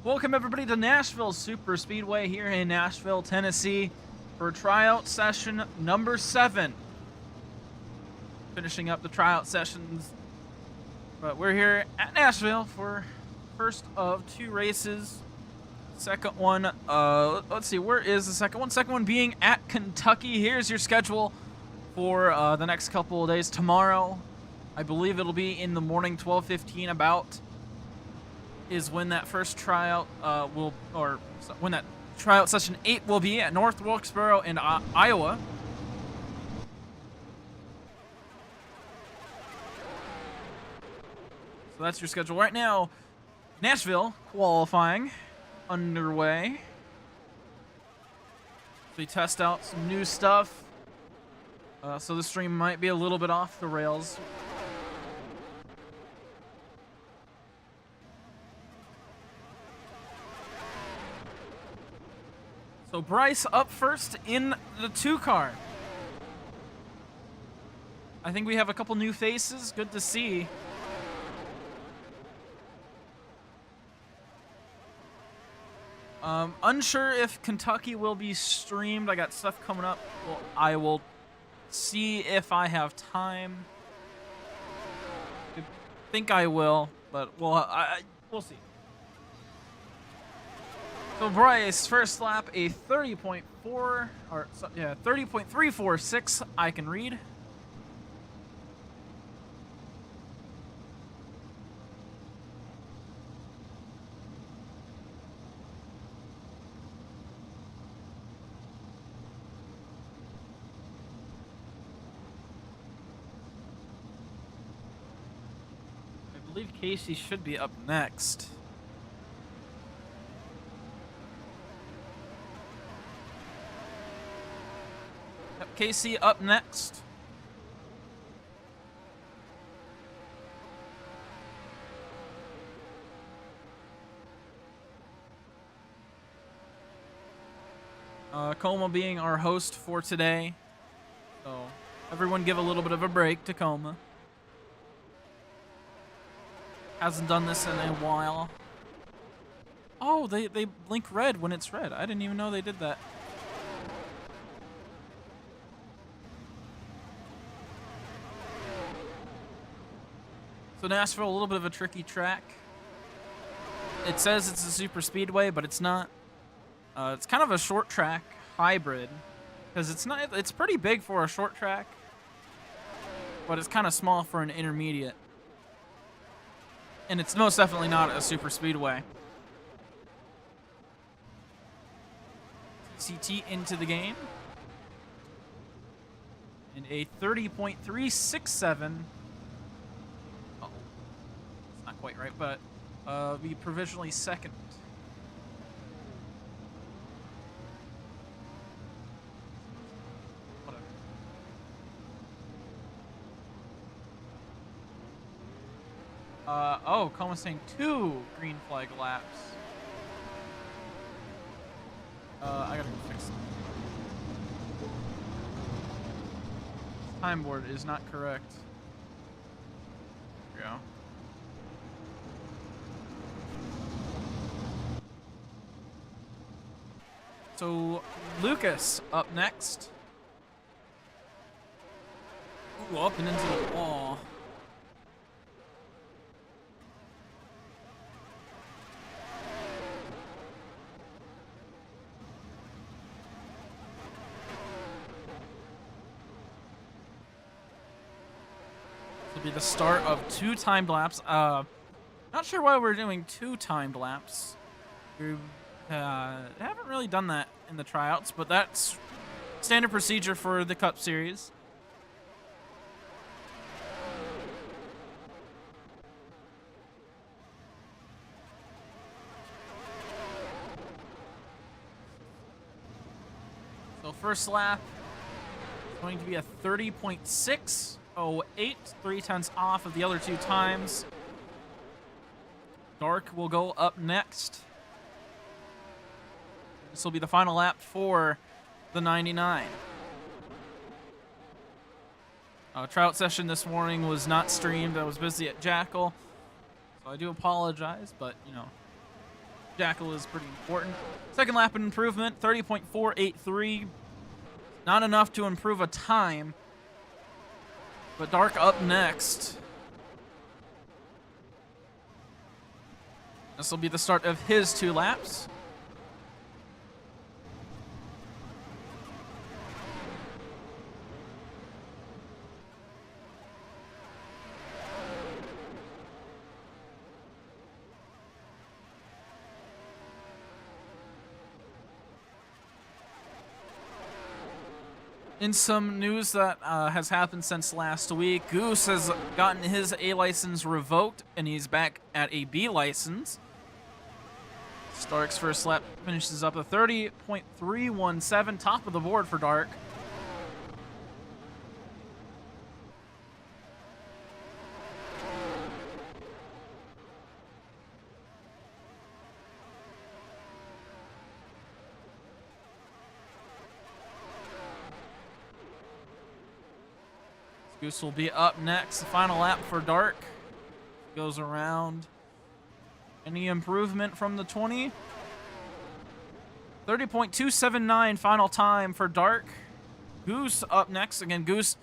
Welcome everybody to Nashville Super Speedway here in Nashville, Tennessee for tryout session number 7. Finishing up the tryout sessions, but we're here at Nashville for first of 2 races. Second one, let's see, where is the second one? Second one being at Kentucky. Here's your schedule for the next couple of days. Tomorrow, I believe it'll be in the morning, 12:15 about, is when that first tryout when that tryout session 8 will be at North Wilkesboro in Iowa. So that's your schedule right now. Nashville qualifying underway. We test out some new stuff. So the stream might be a little bit off the rails. So Bryce up first in the 2 car. I think we have a couple new faces. Good to see. Unsure if Kentucky will be streamed. I got stuff coming up. Well, I will see if I have time. I think I will, but we'll see. So Bryce, first lap, a 30.346. I can read. I believe Casey should be up next. Casey up next. Coma being our host for today. So everyone give a little bit of a break to Coma. Hasn't done this in a while. Oh, they blink red when it's red. I didn't even know they did that. So Nashville, a little bit of a tricky track. It says it's a super speedway, but it's not. It's kind of a short track hybrid, because it's pretty big for a short track, but it's kind of small for an intermediate. And it's most definitely not a super speedway. CT into the game. And a 30.367. Not quite right, but be provisionally second. Whatever. Oh, Coma's saying 2 green flag laps. I gotta go fix it. Time board is not correct. There we go. So, Lucas up next. Ooh, up and into the wall. This will be the start of 2 timed laps. Not sure why we're doing 2 timed laps. Haven't really done that in the tryouts, but that's standard procedure for the Cup Series. So first lap is going to be a 30.608, 3/10 off of the other 2 times. Dark will go up next. This will be the final lap for the 99. Tryout session this morning was not streamed. I was busy at Jackal, so I do apologize, but, you know, Jackal is pretty important. Second lap improvement, 30.483. Not enough to improve a time. But Dark up next. This will be the start of his 2 laps. In some news that has happened since last week, Goose has gotten his A license revoked, and he's back at a B license. Dark's first lap finishes up a 30.317, top of the board for Dark. Goose will be up next. The final lap for Dark. Goes around. Any improvement from the 20? 30.279 final time for Dark. Goose up next. Again, Goose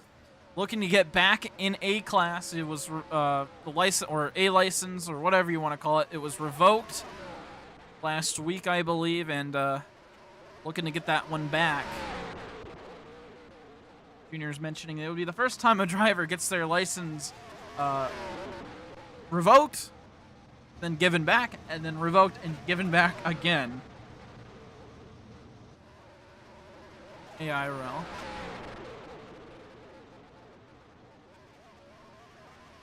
looking to get back in A class. It was the license, or A license, or whatever you want to call it. It was revoked last week, I believe, and looking to get that one back. Junior's mentioning it would be the first time a driver gets their license revoked, then given back, and then revoked and given back again. AIRL.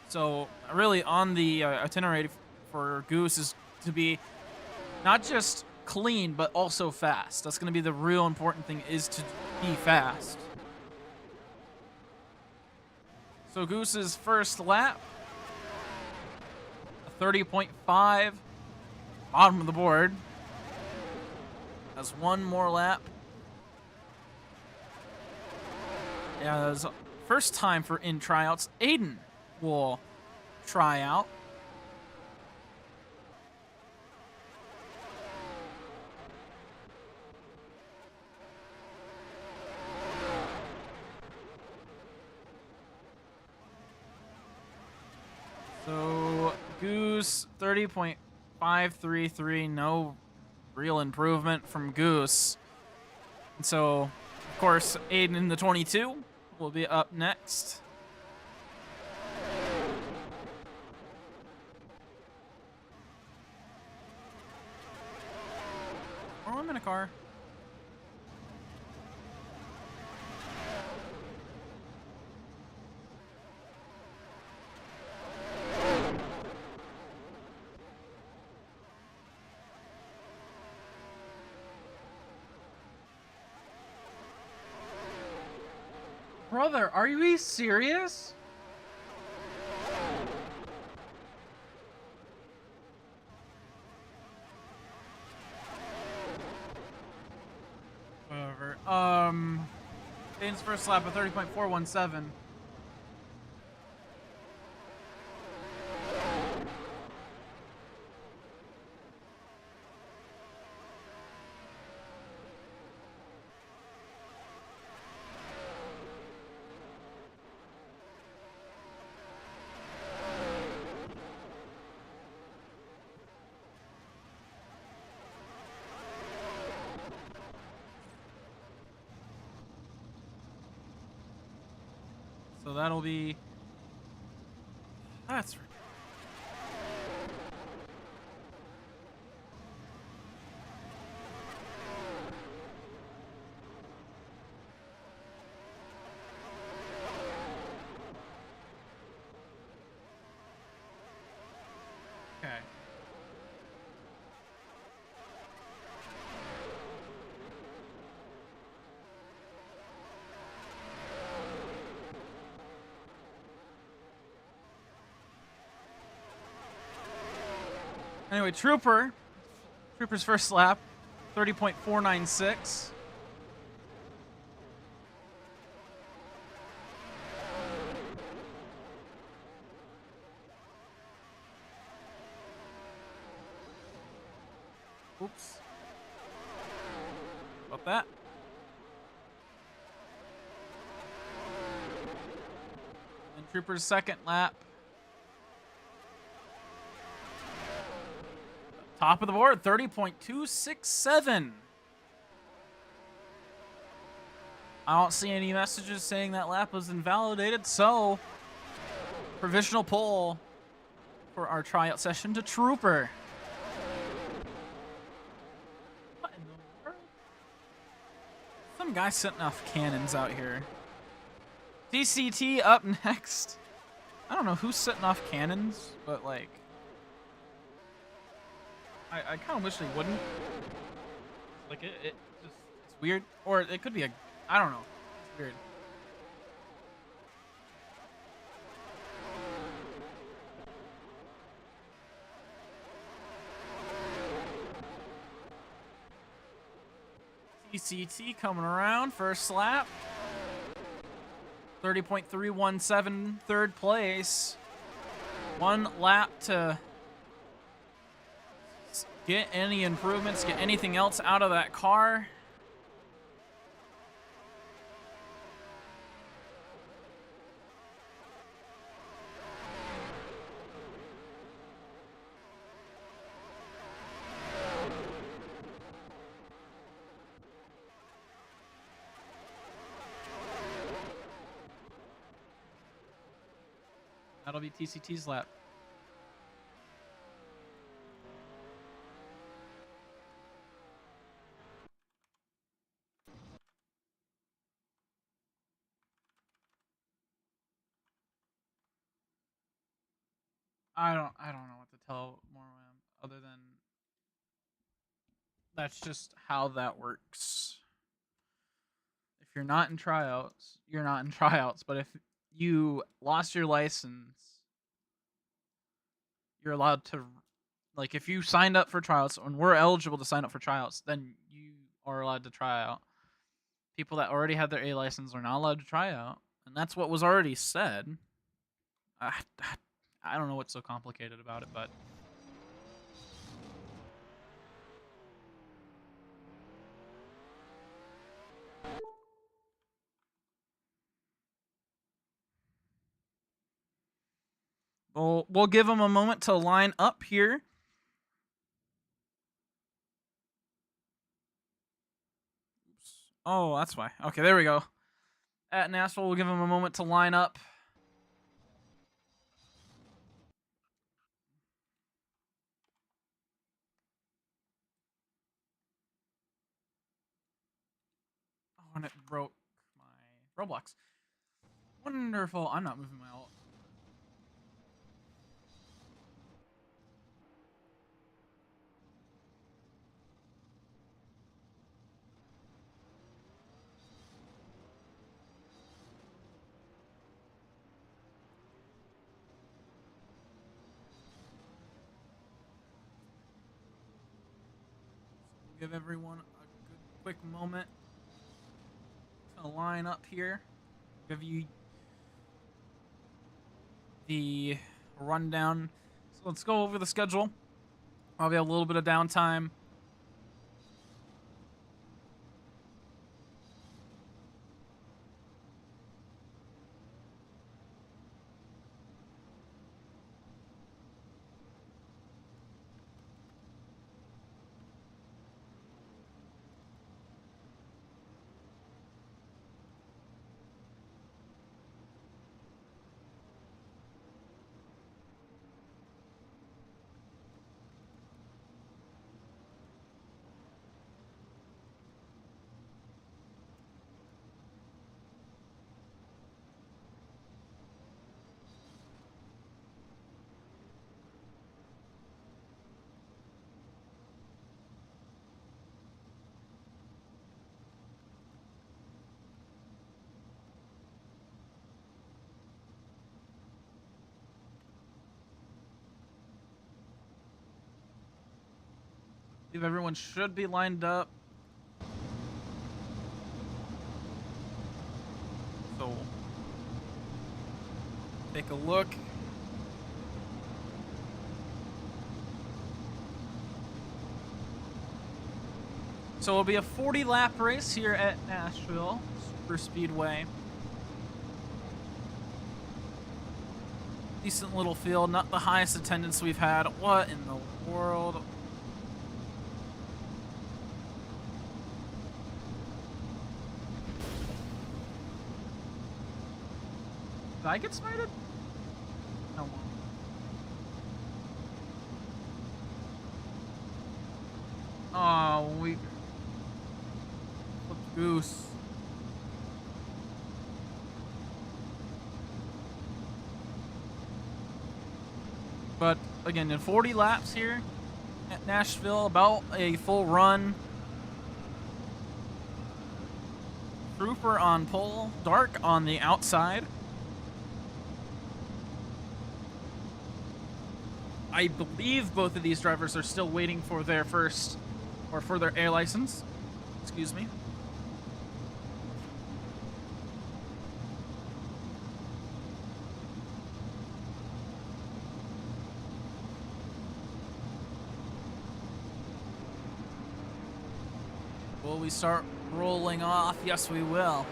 So really on the itinerary for Goose is to be not just clean, but also fast. That's going to be the real important thing, is to be fast. So Goose's first lap, a 30.5, bottom of the board. Has one more lap. Yeah, that was first time for in tryouts. Aiden will try out. So Goose 30.533, no real improvement from Goose. And so, of course, Aiden in the 22 will be up next. Oh, I'm in a car. Brother, are you serious? Whatever. Dane's first lap of 30.417. So that'll be... That's right. Okay. Anyway, Trooper's first lap, 30.496. about that. And Trooper's second lap. Top of the board, 30.267. I don't see any messages saying that lap was invalidated, so provisional pole for our tryout session to Trooper. What in the world? Some guy setting off cannons out here. DCT up next. I don't know who's setting off cannons, but like, I kind of wish they wouldn't. Like it just, it's weird, or it could be a, I don't know. It's weird. TCT coming around, first lap. 30.317, third place. One lap to get any improvements, get anything else out of that car. That'll be TCT's lap. I don't know what to tell Morwam other than that's just how that works. If you're not in tryouts, you're not in tryouts. But if you lost your license, you're allowed to, like, if you signed up for tryouts and we're eligible to sign up for tryouts, then you are allowed to try out. People that already have their A license are not allowed to try out, and that's what was already said. I don't know what's so complicated about it, but we'll give them a moment to line up here. Oops. Oh, that's why. Okay, there we go. At Nashville, we'll give them a moment to line up. Oh, and it broke my Roblox. Wonderful. I'm not moving my ult. Give everyone a good quick moment to line up here. Give you the rundown. So let's go over the schedule. I'll be a little bit of downtime. I believe everyone should be lined up. So, take a look. So it'll be a 40-lap race here at Nashville Super Speedway. Decent little field, not the highest attendance we've had. What in the world? Did I get smited? No. Oh, we flipped goose. But again, in 40 laps here at Nashville, about a full run. Trooper on pole, Dark on the outside. I believe both of these drivers are still waiting for their first, or for their air license. Excuse me. Will we start rolling off? Yes, we will.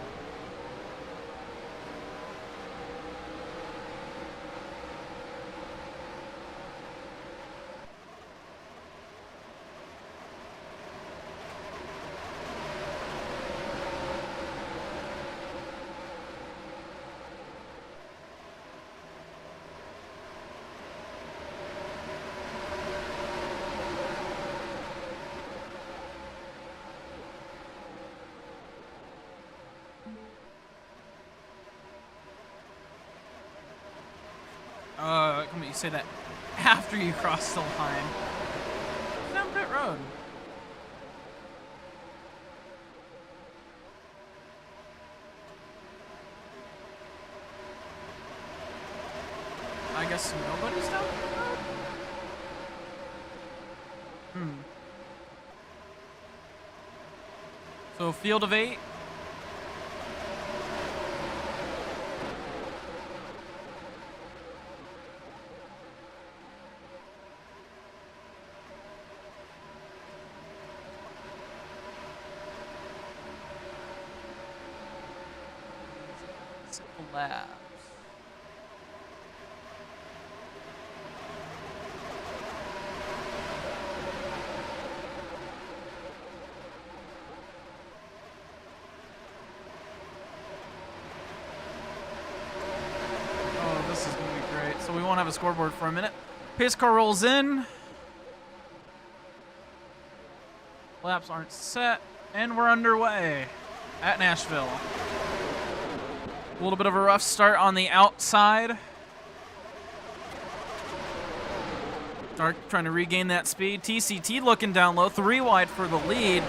Come on, you say that after you cross the line. Down pit road. I guess nobody's down pit road? So field of 8. Labs. Oh, this is going to be great. So we won't have a scoreboard for a minute. Pace car rolls in. Laps aren't set, and we're underway at Nashville. A little bit of a rough start on the outside. Dark trying to regain that speed. TCT looking down low. 3 wide for the lead.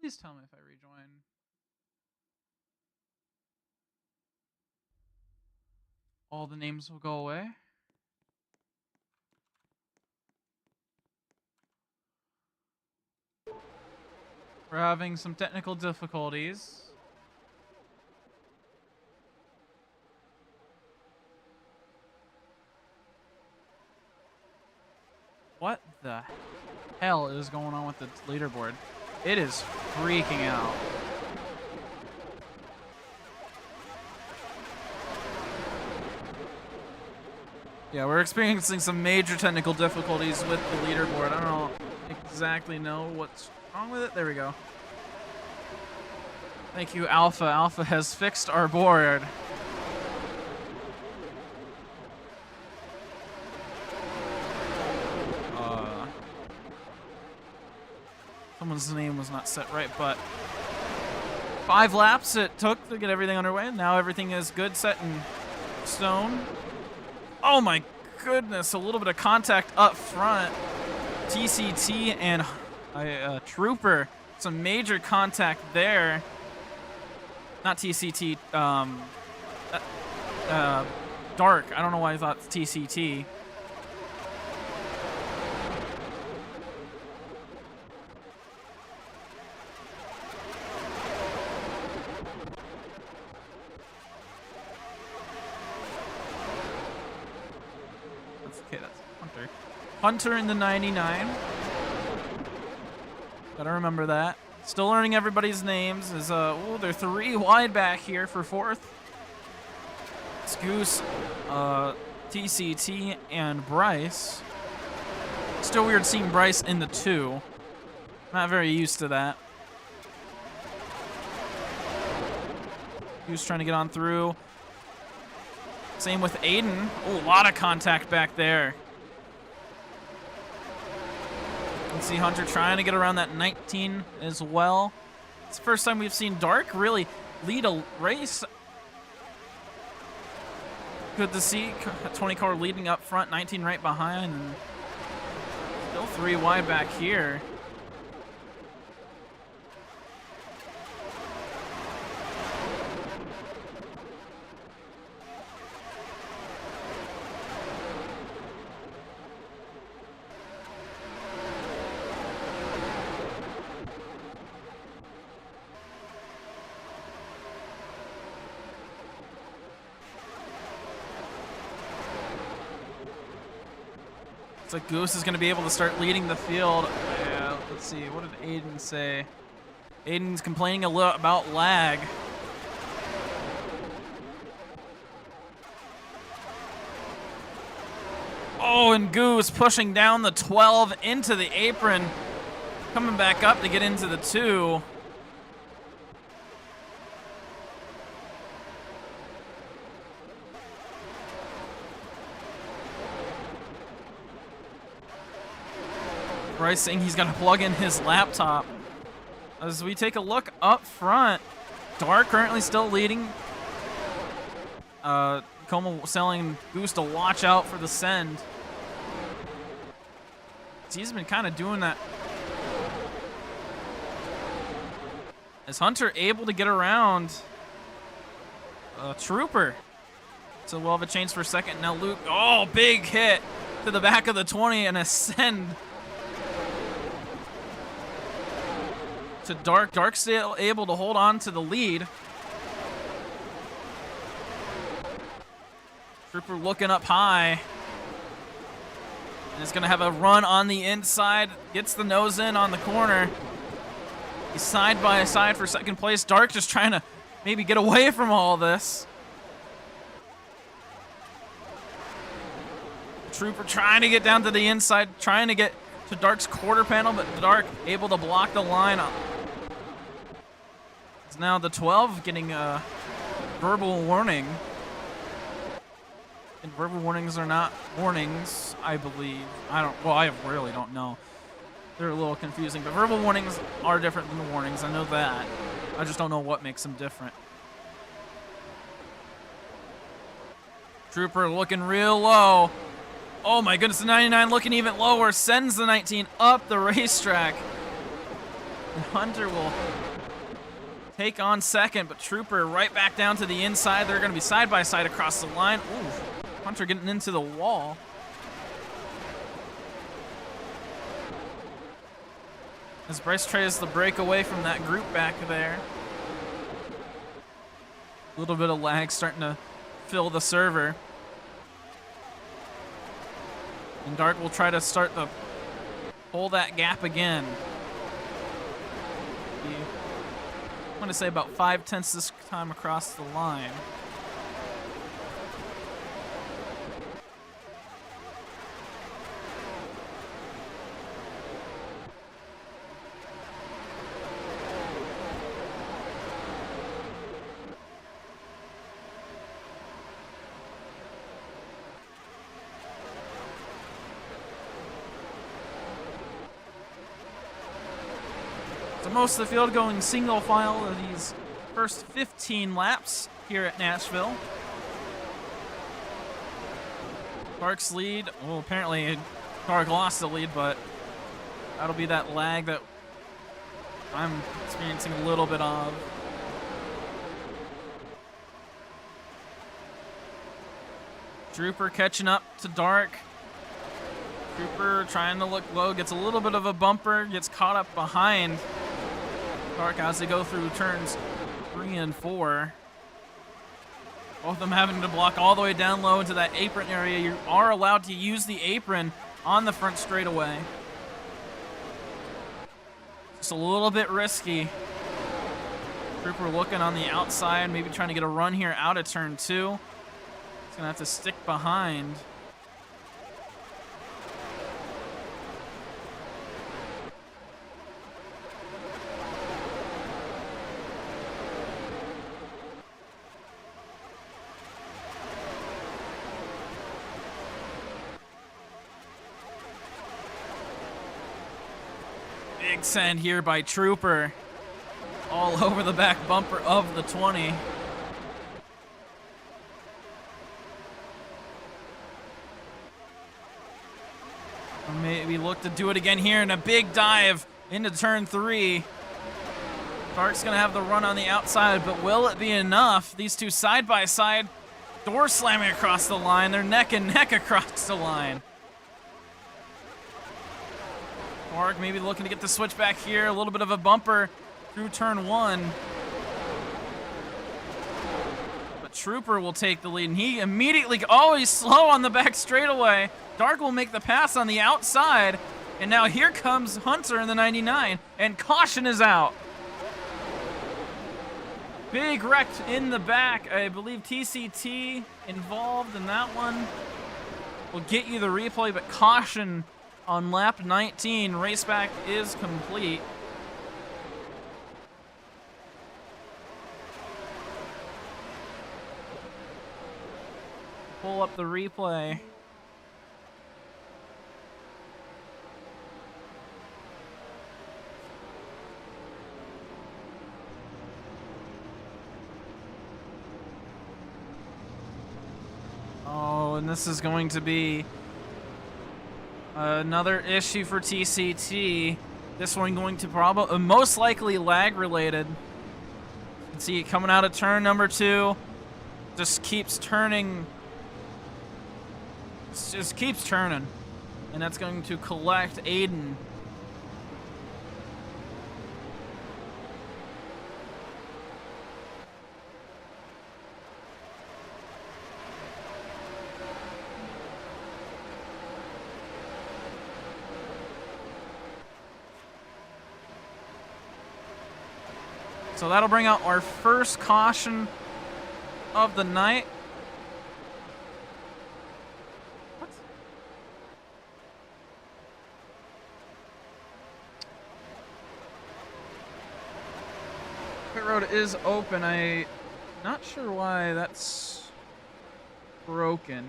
Please tell me if I rejoin. All the names will go away. We're having some technical difficulties. What the hell is going on with the leaderboard? It is freaking out. Yeah, we're experiencing some major technical difficulties with the leaderboard. I don't exactly know what's wrong with it. There we go. Thank you, Alpha. Alpha has fixed our board. Someone's name was not set right, but 5 laps it took to get everything underway. Now everything is good, set in stone. Oh my goodness, a little bit of contact up front. TCT and Trooper, some major contact there. Not TCT, Dark. I don't know why I thought TCT. That's Hunter. Hunter in the 99. Gotta remember that. Still learning everybody's names. Is they're 3 wide back here for 4th. It's Goose, TCT, and Bryce. Still weird seeing Bryce in the 2. Not very used to that. Goose trying to get on through. Same with Aiden. Oh, a lot of contact back there. You can see Hunter trying to get around that 19 as well. It's the first time we've seen Dark really lead a race. Good to see 20 car leading up front, 19 right behind, and still 3 wide back here. Looks like Goose is going to be able to start leading the field. Yeah, let's see. What did Aiden say? Aiden's complaining a lot about lag. Oh, and Goose pushing down the 12 into the apron. Coming back up to get into the 2. Bryce saying he's going to plug in his laptop. As we take a look up front, Dark currently still leading. Como telling Goose to watch out for the send. He's been kind of doing that. Is Hunter able to get around Trooper? So we'll have a change for a second. Now Luke, oh, big hit to the back of the 20 and a send to Dark. Dark still able to hold on to the lead. Trooper looking up high. And is going to have a run on the inside. Gets the nose in on the corner. He's side by side for second place. Dark just trying to maybe get away from all this. Trooper trying to get down to the inside, trying to get to Dark's quarter panel, but Dark able to block the line up. It's now the 12 getting a verbal warning. And verbal warnings are not warnings, I believe. I really don't know. They're a little confusing, but verbal warnings are different than the warnings. I know that. I just don't know what makes them different. Trooper looking real low. Oh my goodness, the 99 looking even lower. Sends the 19 up the racetrack. And Hunter will take on second, but Trooper right back down to the inside. They're going to be side by side across the line. Ooh. Hunter getting into the wall. As Bryce tries to break away from that group back there. A little bit of lag starting to fill the server. And Dark will try to start to pull that gap again. I'm going to say about 5/10 this time across the line. most of the field going single file of these first 15 laps here at Nashville. Clark's lead, well, apparently Clark lost the lead, but that'll be that lag that I'm experiencing a little bit of. Trooper catching up to Dark. Trooper trying to look low, gets a little bit of a bumper, gets caught up behind Dark as they go through turns 3 and 4. Both of them having to block all the way down low into that apron area. You are allowed to use the apron on the front straightaway. Just a little bit risky. Trooper looking on the outside, maybe trying to get a run here out of turn 2. He's gonna have to stick behind. Big send here by Trooper. All over the back bumper of the 20. Or maybe look to do it again here in a big dive into turn 3. Dark's gonna have the run on the outside, but will it be enough? These two side by side, door slamming across the line. They're neck and neck across the line. Clark maybe looking to get the switch back here. A little bit of a bumper through turn 1. But Trooper will take the lead, and he immediately, oh, he's slow on the back straightaway. Dark will make the pass on the outside, and now here comes Hunter in the 99, and caution is out. Big wreck in the back. I believe TCT involved in that one. We'll get you the replay, but caution on lap 19. Race back is complete. Pull up the replay. Oh, and this is going to be another issue for TCT. This one going to probably, most likely lag related. You can see it coming out of turn number 2. Just keeps turning. Just keeps turning. And that's going to collect Aiden. So that'll bring out our first caution of the night. What? Pit road is open. I'm not sure why that's broken.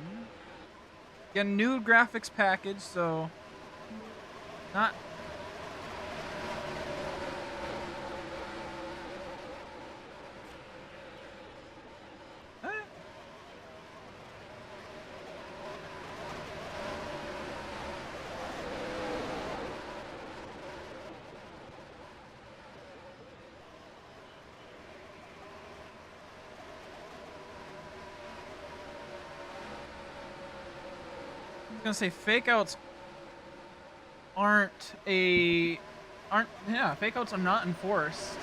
Again, new graphics package, so not. I was gonna say fake outs fake outs are not enforced.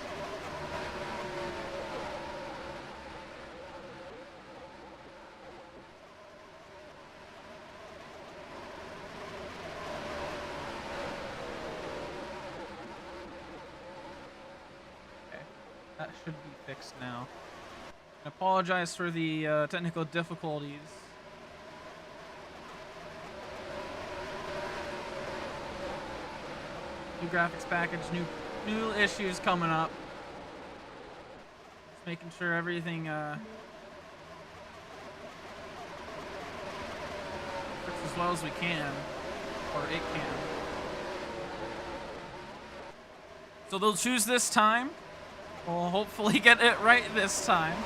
Okay, that should be fixed now. I apologize for the technical difficulties. New graphics package, new issues coming up. Just making sure everything works as well as we can, or it can. So they'll choose this time. We'll hopefully get it right this time.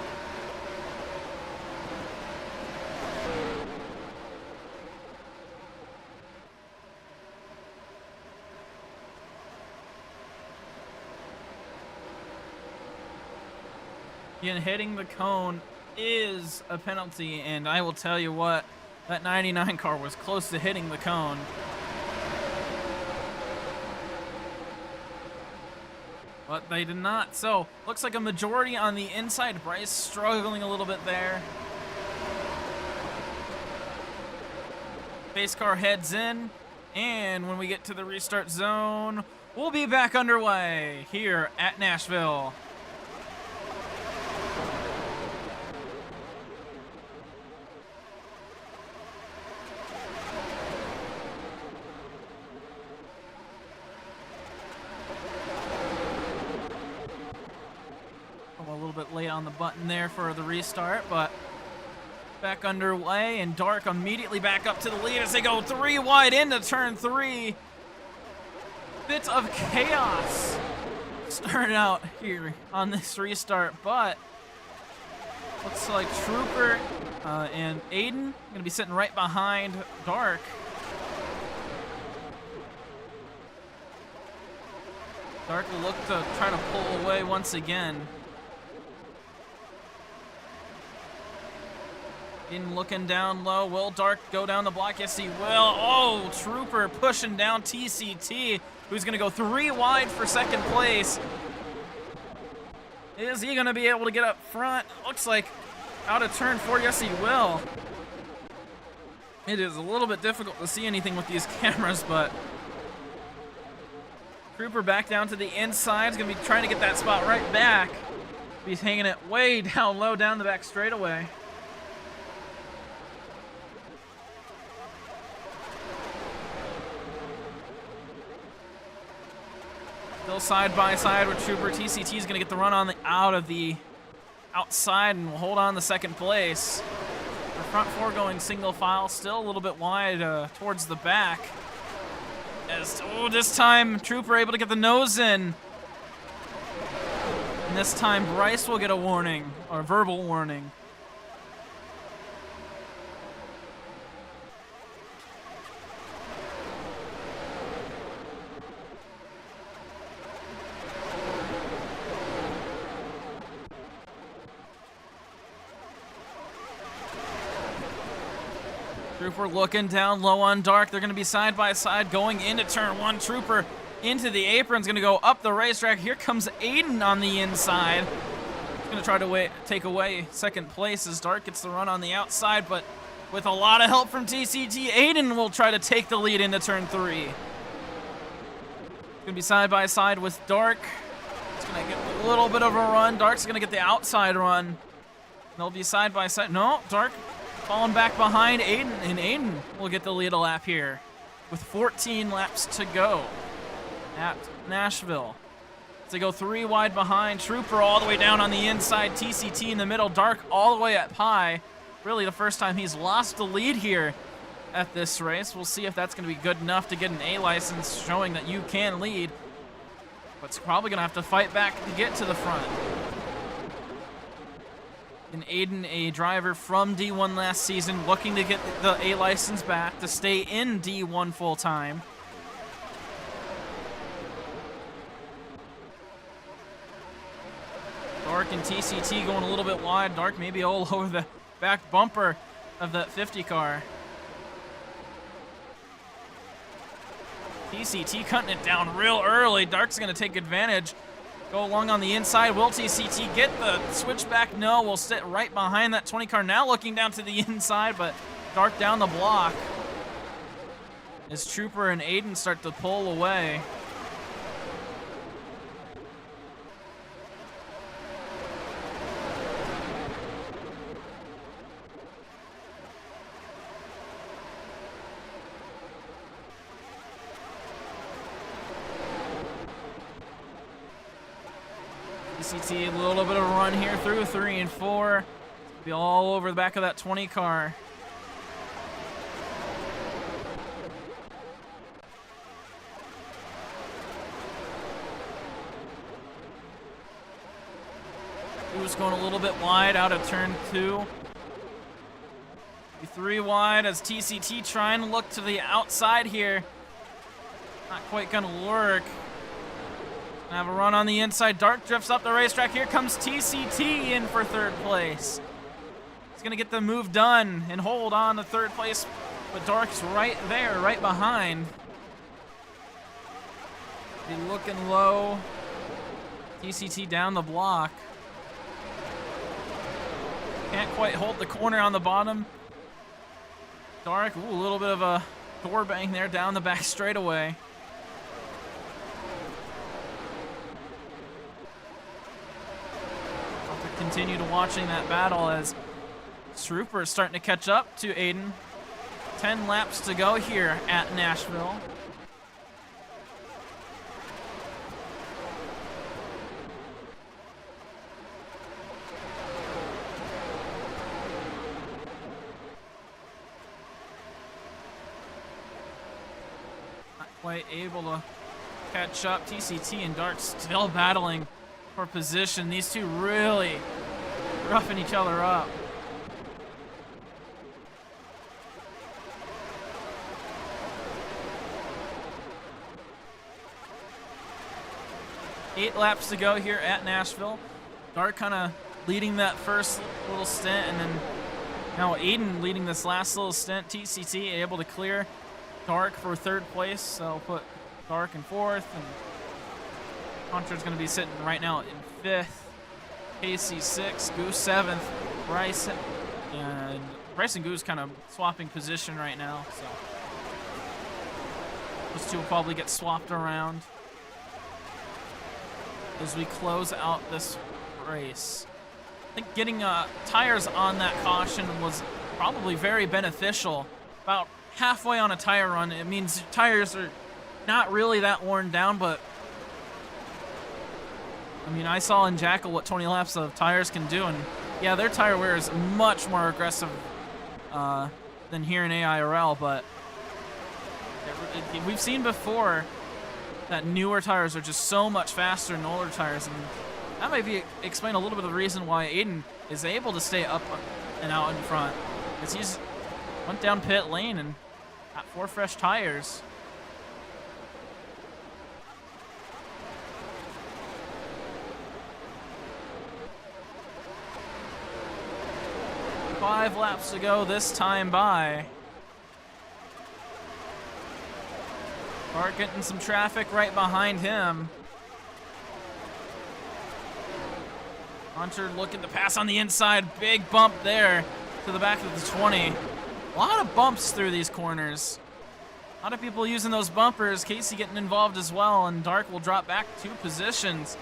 Again, hitting the cone is a penalty, and I will tell you what, that 99 car was close to hitting the cone. But they did not. So, looks like a majority on the inside. Bryce struggling a little bit there. Base car heads in, and when we get to the restart zone, we'll be back underway here at Nashville. A little bit late on the button there for the restart, but back underway, and Dark immediately back up to the lead as they go 3 wide into turn 3. Bit of chaos started out here on this restart, but looks like Trooper and Aiden gonna be sitting right behind Dark. Dark will look to try to pull away once again. In looking down low. Will Dark go down the block? Yes, he will. Oh, Trooper pushing down TCT, who's going to go 3 wide for second place. Is he going to be able to get up front? Looks like out of turn 4. Yes, he will. It is a little bit difficult to see anything with these cameras, but Trooper back down to the inside. Is going to be trying to get that spot right back. He's hanging it way down low down the back straightaway. Still side by side with Trooper. TCT is going to get the run on the out of the outside and will hold on to second place. The front 4 going single file, still a little bit wide towards the back. As this time Trooper able to get the nose in. And this time Bryce will get a warning, or a verbal warning. Trooper looking down low on Dark. They're going to be side by side going into turn 1. Trooper into the apron. Is going to go up the racetrack. Here comes Aiden on the inside. He's going to try to take away second place as Dark gets the run on the outside, but with a lot of help from TCT, Aiden will try to take the lead into turn 3. Going to be side by side with Dark. It's going to get a little bit of a run. Dark's going to get the outside run. They'll be side by side. No, Dark falling back behind Aiden, and Aiden will get the lead a lap here with 14 laps to go at Nashville. They go 3 wide behind. Trooper all the way down on the inside. TCT in the middle. Dark all the way at Pi. Really the first time he's lost the lead here at this race. We'll see if that's going to be good enough to get an A license showing that you can lead. But it's probably going to have to fight back to get to the front. And Aiden, a driver from D1 last season, looking to get the A license back to stay in D1 full time. Dark and TCT going a little bit wide. Dark maybe all over the back bumper of that 50 car. TCT cutting it down real early. Dark's going to take advantage. Go along on the inside. Will TCT get the switchback? No, we'll sit right behind that 20 car. Now looking down to the inside, but Dark down the block. As Trooper and Aiden start to pull away. TCT, a little bit of a run here through 3 and 4. Be all over the back of that 20 car. Goose going a little bit wide out of turn 2. 3 wide as TCT trying to look to the outside here. Not quite gonna work. Gonna have a run on the inside. Dark drifts up the racetrack. Here comes TCT in for 3rd place. He's gonna get the move done and hold on to 3rd place, but Dark's right there, right behind. Be looking low. TCT down the block. Can't quite hold the corner on the bottom. Dark, ooh, a little bit of a door bang there down the back straightaway. I'll have to continue to watching that battle as Trooper is starting to catch up to Aiden. 10 laps to go here at Nashville. Quite able to catch up. TCT and Dark still battling for position. These two really roughing each other up. Eight laps to go here at Nashville. Dark kind of leading that first little stint, and then now Aiden leading this last little stint. TCT able to clear Dark for 3rd place, so I'll put Dark in 4th, and Hunter's going to be sitting right now in 5th. Casey 6th, Goose 7th, Bryce and Goose kind of swapping position right now, so those two will probably get swapped around as we close out this race. I think getting tires on that caution was probably very beneficial. About halfway on a tire run, it means tires are not really that worn down, but I mean, I saw in Jackal what 20 laps of tires can do, and yeah, their tire wear is much more aggressive than here in AIRL, but we've seen before that newer tires are just so much faster than older tires, and that might explain a little bit of the reason why Aiden is able to stay up and out in front, because he's went down pit lane and got 4 fresh tires. Five laps to go this time by. Dark getting some traffic right behind him. Hunter looking to pass on the inside. Big bump there to the back of the 20. A lot of bumps through these corners. A lot of people using those bumpers. Casey getting involved as well, and Dark will drop back 2 positions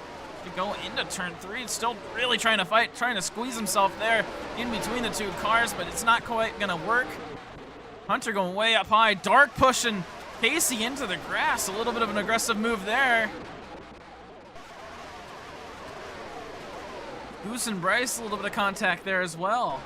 to go into turn 3. Still really trying to fight, trying to squeeze himself there in between the 2 cars, but it's not quite gonna work. Hunter going way up high. Dark pushing Casey into the grass. A little bit of an aggressive move there. Goose and Bryce, a little bit of contact there as well.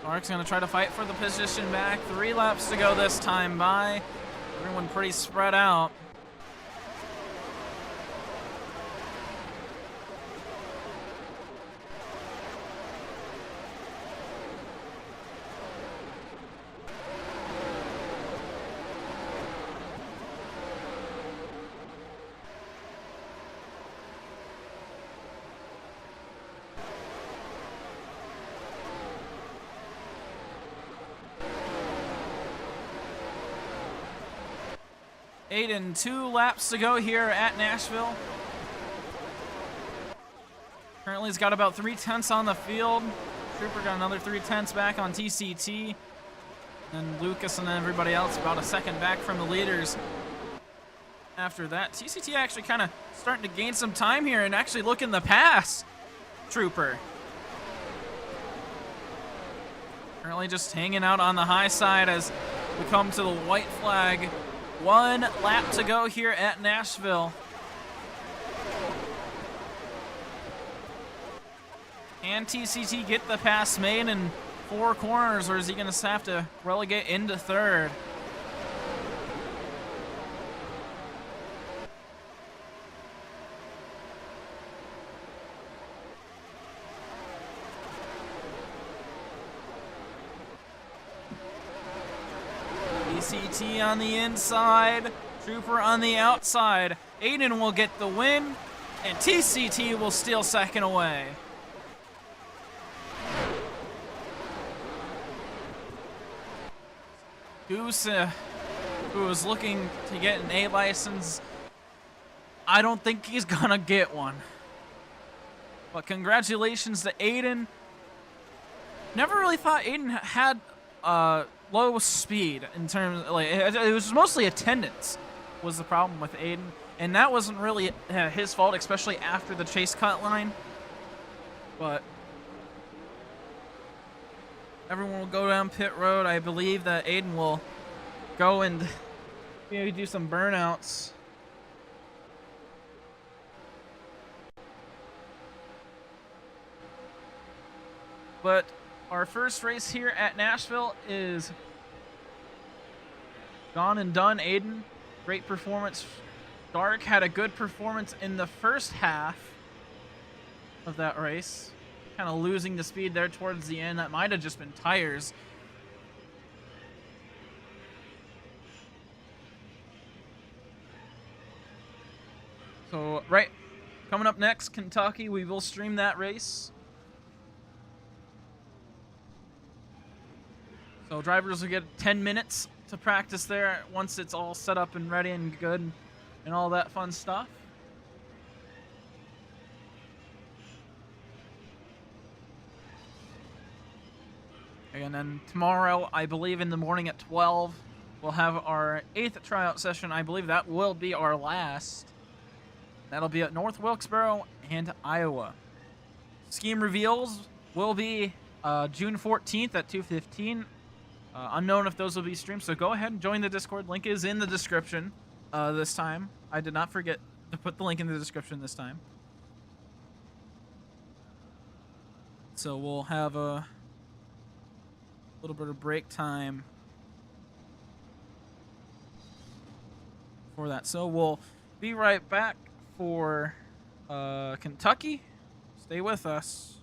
Dark's gonna try to fight for the position back. 3 laps to go this time by. Everyone pretty spread out. Eight and 2 laps to go here at Nashville. Currently he's got about 3/10 on the field. Trooper got another 3/10 back on TCT. And Lucas and everybody else about a second back from the leaders. After that, TCT actually kind of starting to gain some time here and actually looking to pass Trooper. Currently just hanging out on the high side as we come to the white flag. 1 lap to go here at Nashville. Can TCT get the pass made in 4 corners, or is he going to have to relegate into 3rd? TCT on the inside, Trooper on the outside. Aiden will get the win, and TCT will steal 2nd away. Goose, who is looking to get an A license, I don't think he's gonna get one. But congratulations to Aiden. Never really thought Aiden had low speed in terms of, like, it was mostly attendance was the problem with Aiden, and that wasn't really his fault, especially after the chase cut line. But everyone will go down pit road. I believe that Aiden will go and maybe do some burnouts. But our first race here at Nashville is gone and done. Aiden, great performance. Dark had a good performance in the first half of that race. Kind of losing the speed there towards the end. That might have just been tires. So, right, coming up next, Kentucky. We will stream that race. So drivers will get 10 minutes to practice there once it's all set up and ready and good and all that fun stuff. And then tomorrow, I believe in the morning at 12, we'll have our 8th tryout session. I believe that will be our last. That'll be at North Wilkesboro and Iowa. Scheme reveals will be June 14th at 2:15. Unknown if those will be streamed, so go ahead and join the Discord. Link is in the description this time. I did not forget to put the link in the description this time. So we'll have a little bit of break time for that. So we'll be right back for Kentucky. Stay with us.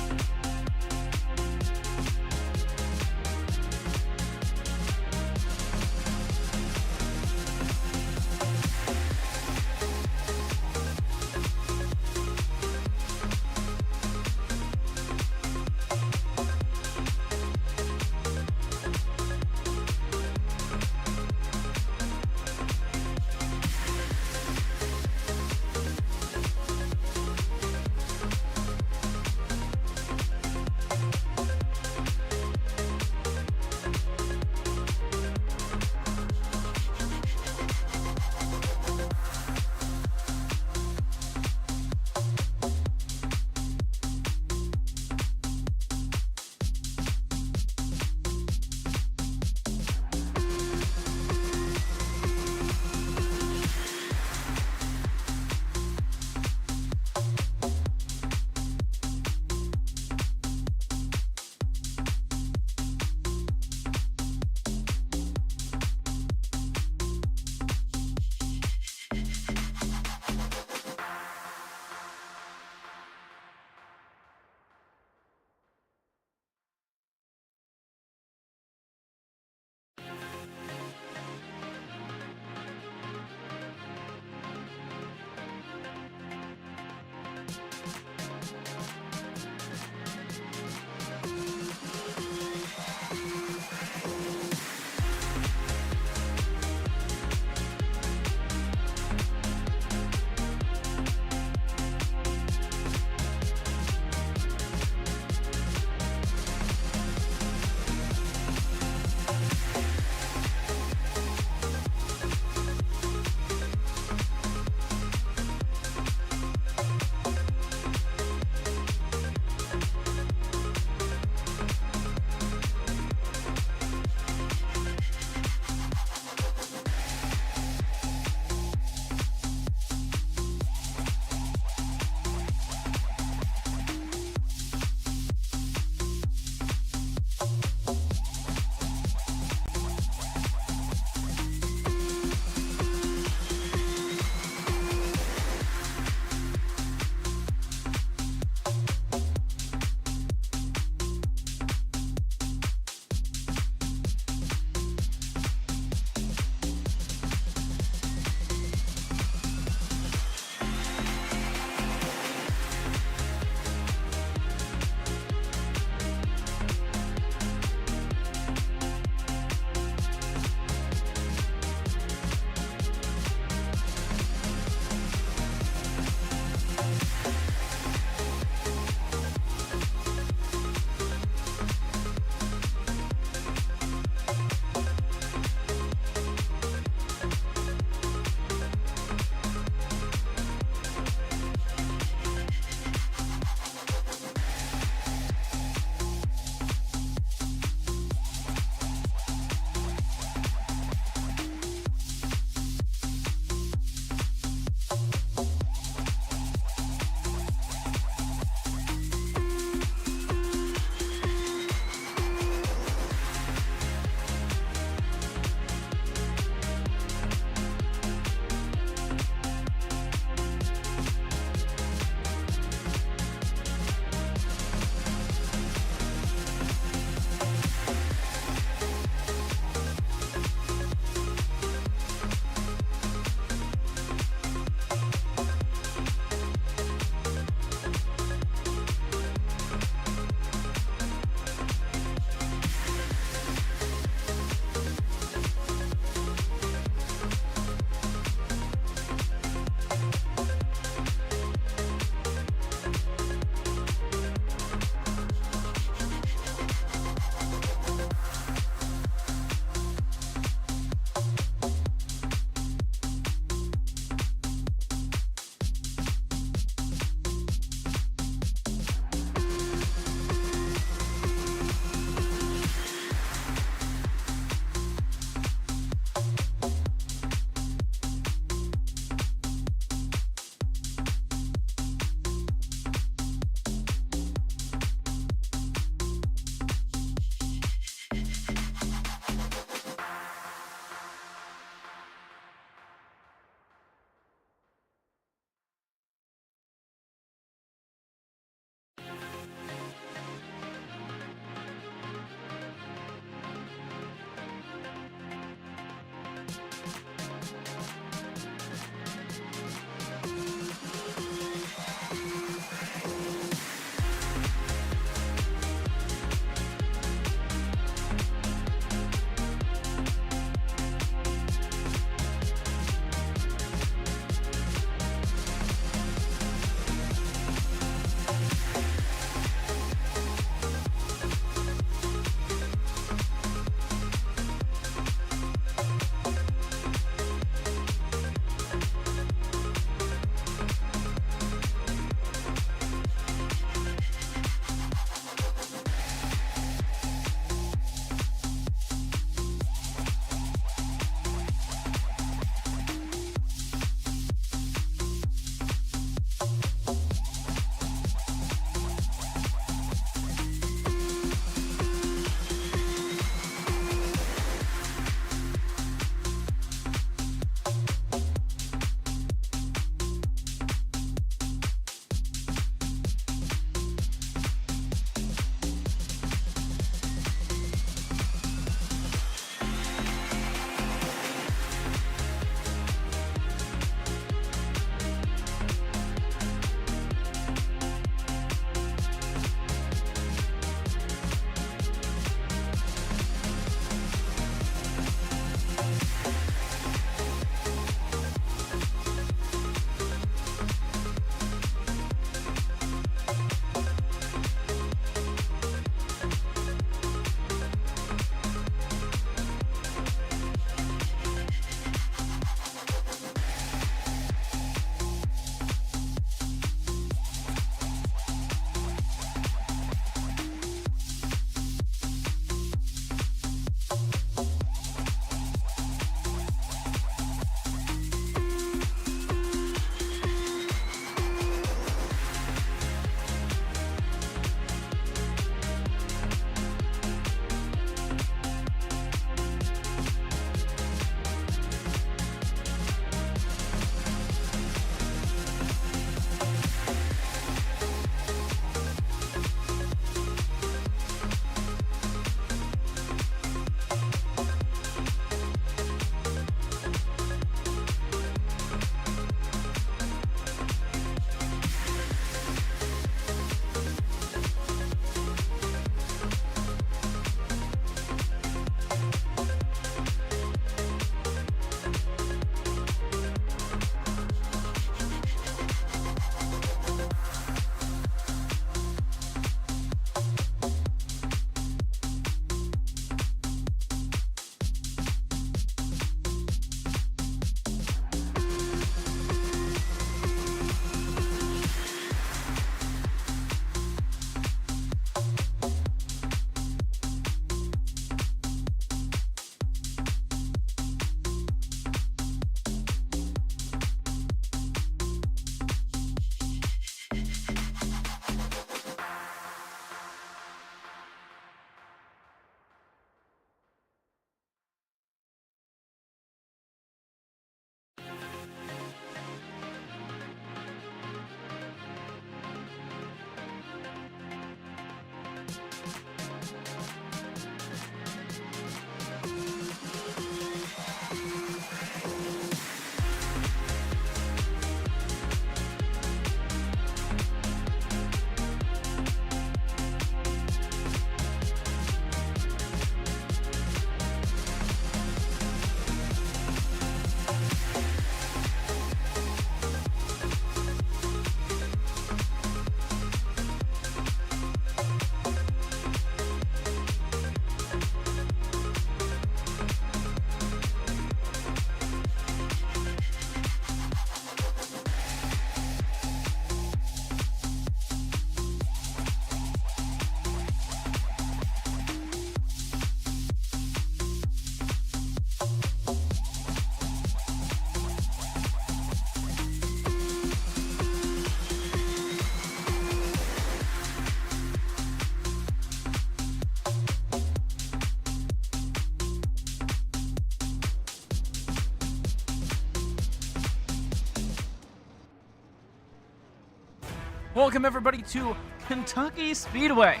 Welcome everybody to Kentucky Speedway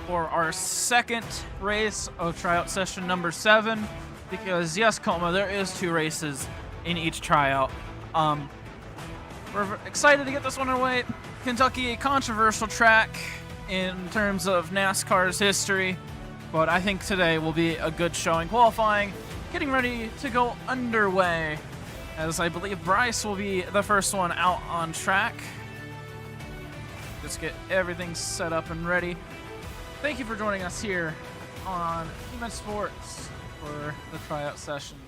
for our second race of tryout session number 7. Because yes, Coma, there is 2 races in each tryout. We're excited to get this one underway. Kentucky, a controversial track in terms of NASCAR's history, but I think today will be a good showing. Qualifying, getting ready to go underway, as I believe Bryce will be the first one out on track. Just get everything set up and ready. Thank you for joining us here on Team Sports for the tryout sessions.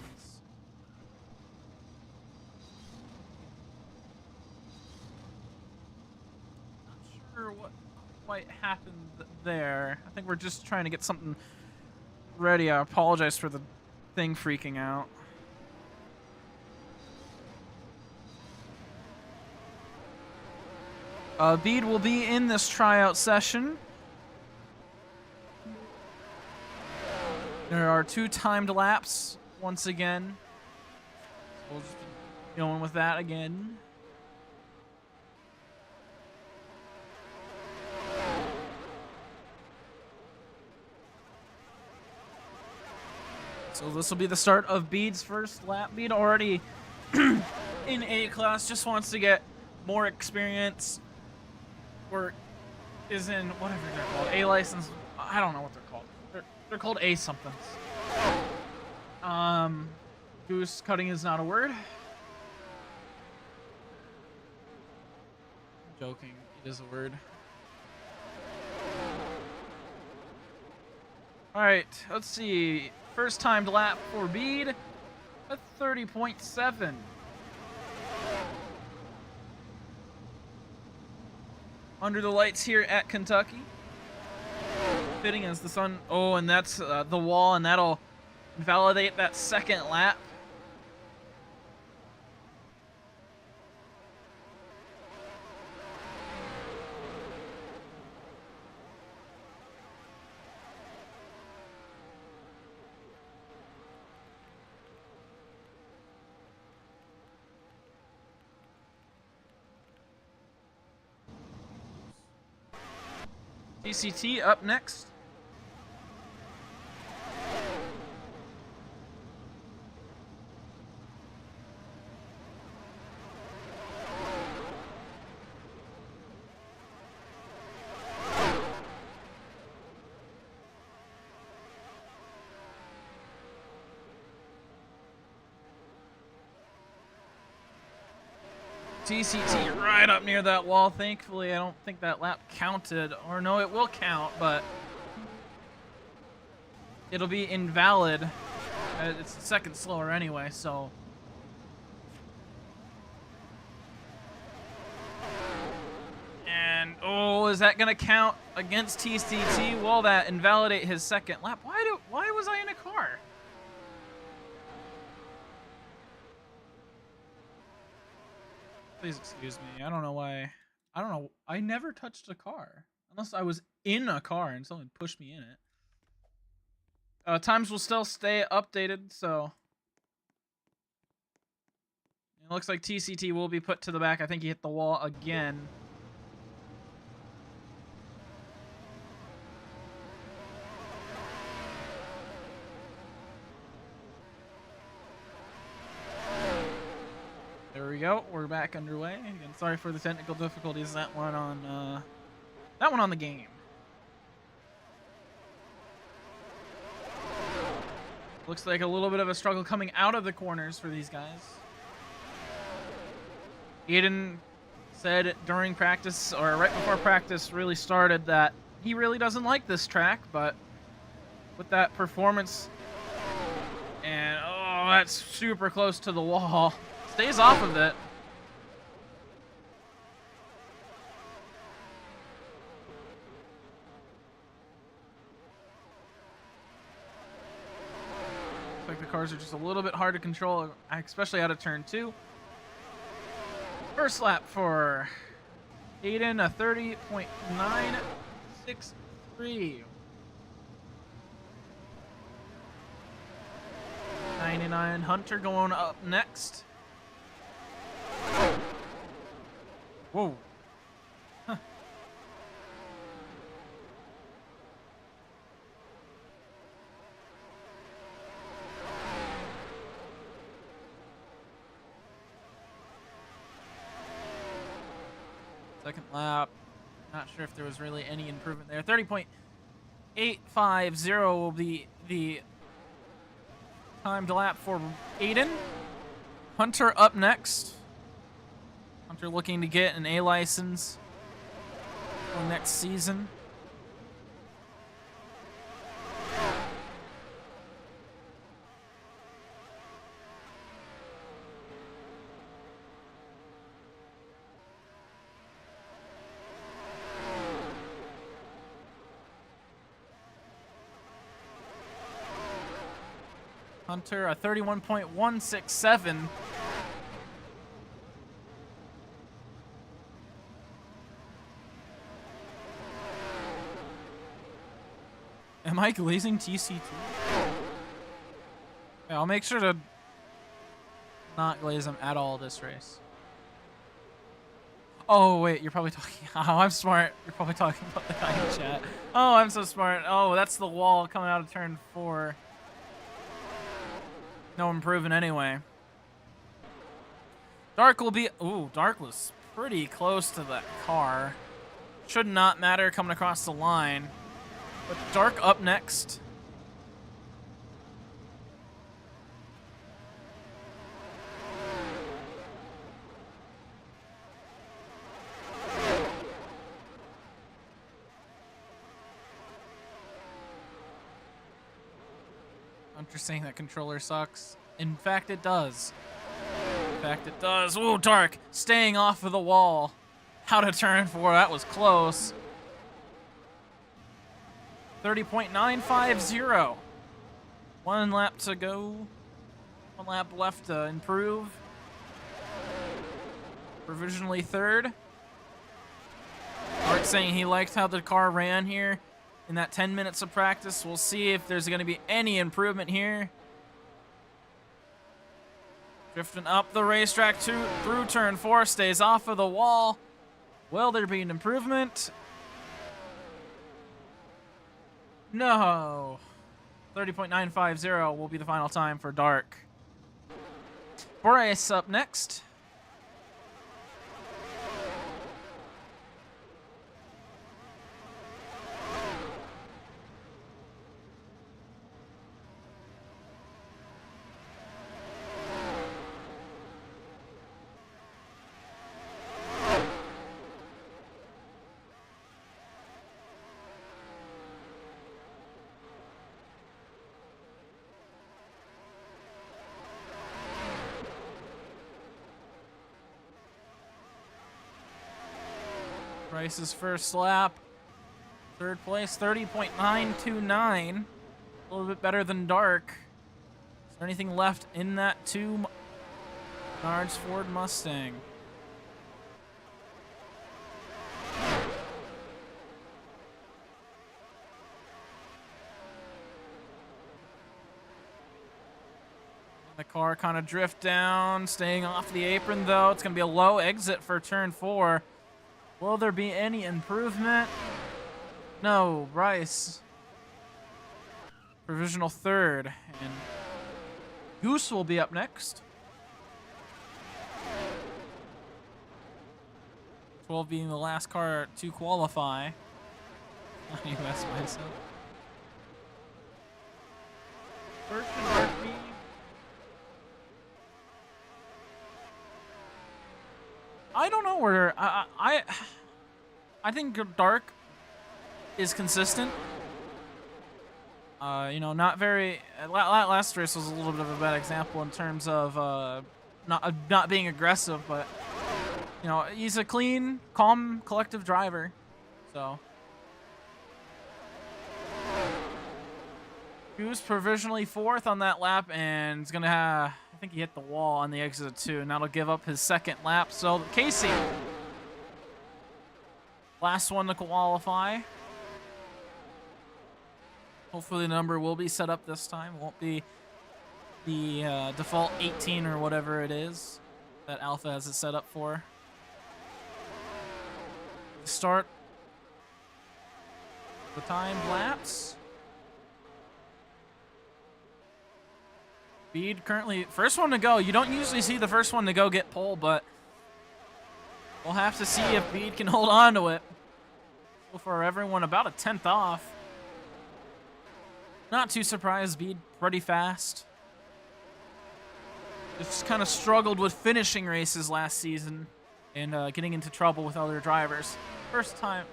Not sure what quite happened there. I think we're just trying to get something ready. I apologize for the thing freaking out. Bede will be in this tryout session. There are 2 timed laps once again. So we'll just be going with that again. So this will be the start of Bede's first lap. Bede already in A class, just wants to get more experience. Or is in whatever they're called. A license. I don't know what they're called. They're called A somethings. Goose cutting is not a word. I'm joking. It is a word. Alright, let's see. First timed lap for Bede at 30.7. Under the lights here at Kentucky. Fitting as the sun. Oh, and that's the wall, and that'll validate that second lap. DCT up next. TCT right up near that wall. Thankfully, I don't think that lap counted. Or no, it will count, but it'll be invalid. It's a second slower anyway, so. And, oh, is that going to count against TCT? Will that invalidate his second lap? Why was I in a car? Please excuse me. I don't know why. I don't know. I never touched a car. Unless I was in a car and someone pushed me in it. Times will still stay updated, so. It looks like TCT will be put to the back. I think he hit the wall again. There we go. We're back underway. Again, sorry for the technical difficulties. That one on the game. Looks like a little bit of a struggle coming out of the corners for these guys. Eden said during practice, or right before practice really started, that he really doesn't like this track, but with that performance, and oh, that's super close to the wall. Stays off of it. Looks like the cars are just a little bit hard to control, especially out of turn 2. First lap for Aiden, a 30.963. 99 Hunter going up next. Whoa. Second lap. Not sure if there was really any improvement there. 30.850 will be the timed lap for Aiden. Hunter up next. Hunter looking to get an A license for next season. Hunter, a 31.167. Am I glazing TC2? Okay, I'll make sure to not glaze him at all this race. Oh, wait, you're probably talking... Oh, I'm smart. You're probably talking about the guy in chat. Oh, I'm so smart. Oh, that's the wall coming out of turn 4. No improving anyway. Dark will be... Ooh, Dark was pretty close to that car. Should not matter coming across the line. But Dark up next. Hunter saying that controller sucks. In fact, it does. In fact, it does. Ooh, Dark staying off of the wall. Out of turn 4. That was close. 30.950. 1 lap to go. 1 lap left to improve. Provisionally 3rd. Dark saying he liked how the car ran here in that 10 minutes of practice. We'll see if there's going to be any improvement here. Drifting up the racetrack through turn 4, stays off of the wall. Will there be an improvement? No. 30.950 will be the final time for Dark. Bryce up next. Bryce's first lap. 3rd place, 30.929. A little bit better than Dark. Is there anything left in that 2 Menards Ford Mustang? The car kind of drift down, staying off the apron though. It's going to be a low exit for turn 4. Will there be any improvement? No, Bryce. Provisional 3rd. And Goose will be up next. 12 being the last car to qualify. I US myself. First and Dark B. I don't know where I think Dark is consistent. You know, not very. Last race was a little bit of a bad example in terms of not being aggressive, but you know, he's a clean, calm, collective driver. So he was provisionally 4th on that lap, and he's gonna have. I think he hit the wall on the exit too, and that'll give up his 2nd lap. So Casey, last one to qualify. Hopefully the number will be set up this time. Won't be the default 18 or whatever it is that Alpha has it set up for. Start the timed laps. Speed currently first one to go. You don't usually see the first one to go get pole, but We'll have to see if Bede can hold on to it. So for everyone, about a 10th off. Not too surprised, Bede pretty fast. Just kind of struggled with finishing races last season and getting into trouble with other drivers. First time.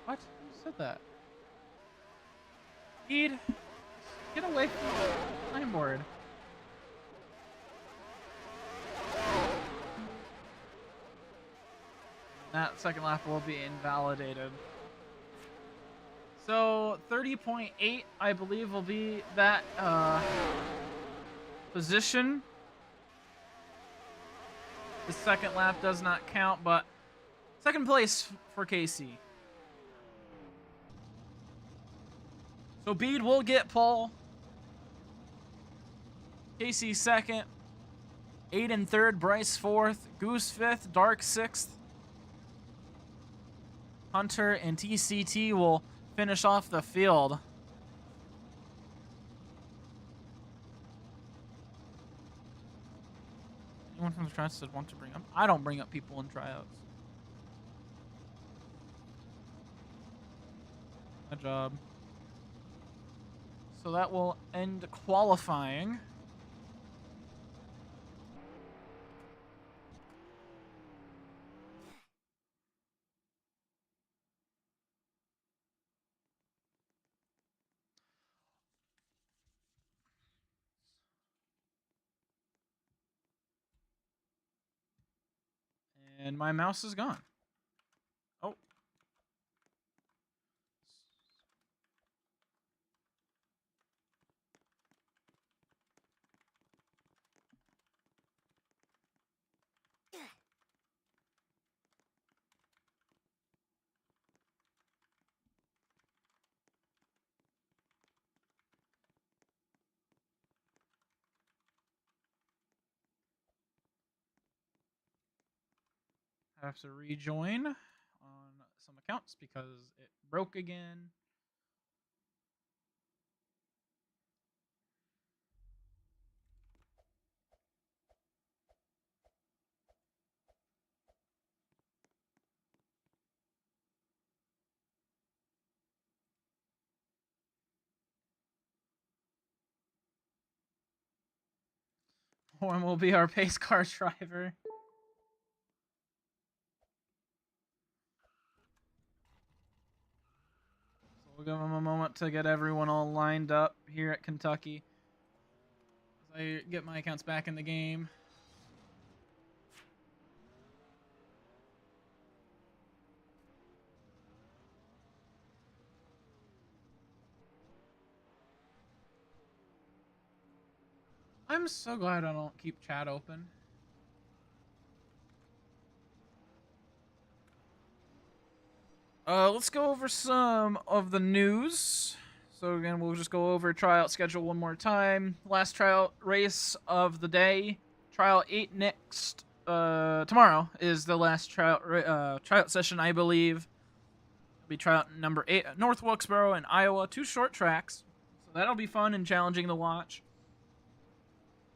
What? Who said that? Bede, get away from the time board. That second lap will be invalidated. So 30.8, I believe, will be that position. The second lap does not count, but second place for Casey. So Bede will get pole. Casey second. Aiden third. Bryce fourth. Goose fifth. Dark sixth. Hunter and TCT will finish off the field. Anyone from the tryouts that want to bring up? I don't bring up people in tryouts. My job. So that will end qualifying. And my mouse is gone. Oh. I have to rejoin on some accounts because it broke again. One will be our pace car driver. So we'll give him a moment to get everyone all lined up here at Kentucky. As I get my accounts back in the game. I'm so glad I don't keep chat open. Let's go over some of the news. So again, we'll just go over tryout schedule one more time. Last tryout race of the day. Tryout 8 next. Tomorrow is the last tryout session, I believe. It'll be tryout number 8 at North Wilkesboro in Iowa. 2 short tracks. So that'll be fun and challenging to watch.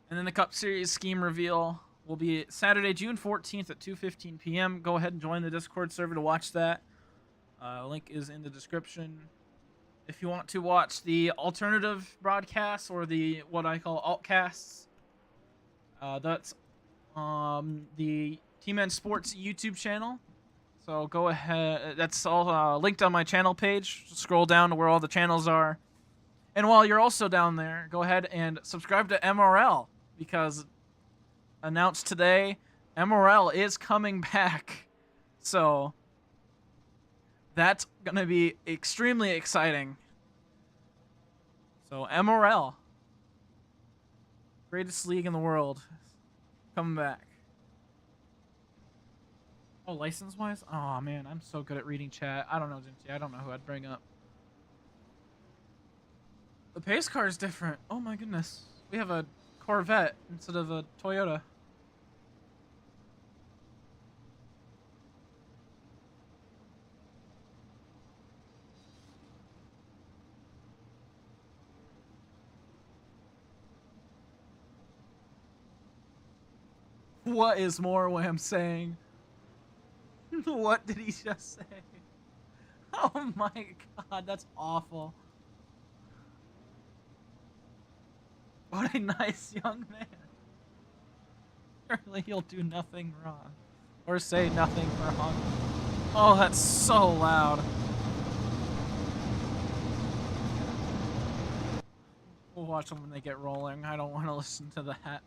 And then the Cup Series scheme reveal will be Saturday, June 14th at 2:15 p.m. Go ahead and join the Discord server to watch that. Link is in the description. If you want to watch the alternative broadcasts or the what I call altcasts, that's the T-Man Sports YouTube channel. So go ahead. That's all linked on my channel page. Just scroll down to where all the channels are. And while you're also down there, go ahead and subscribe to MRL because announced today, MRL is coming back. So that's going to be extremely exciting. So MRL, greatest league in the world, coming back. Oh, license-wise? Oh, man, I'm so good at reading chat. I don't know, Jinty. I don't know who I'd bring up. The pace car is different. Oh, my goodness. We have a Corvette instead of a Toyota. What is Morwham saying? What did he just say? Oh my god, that's awful. What a nice young man. Surely he'll do nothing wrong. Or say nothing wrong. Oh, that's so loud. We'll watch them when they get rolling. I don't want to listen to that.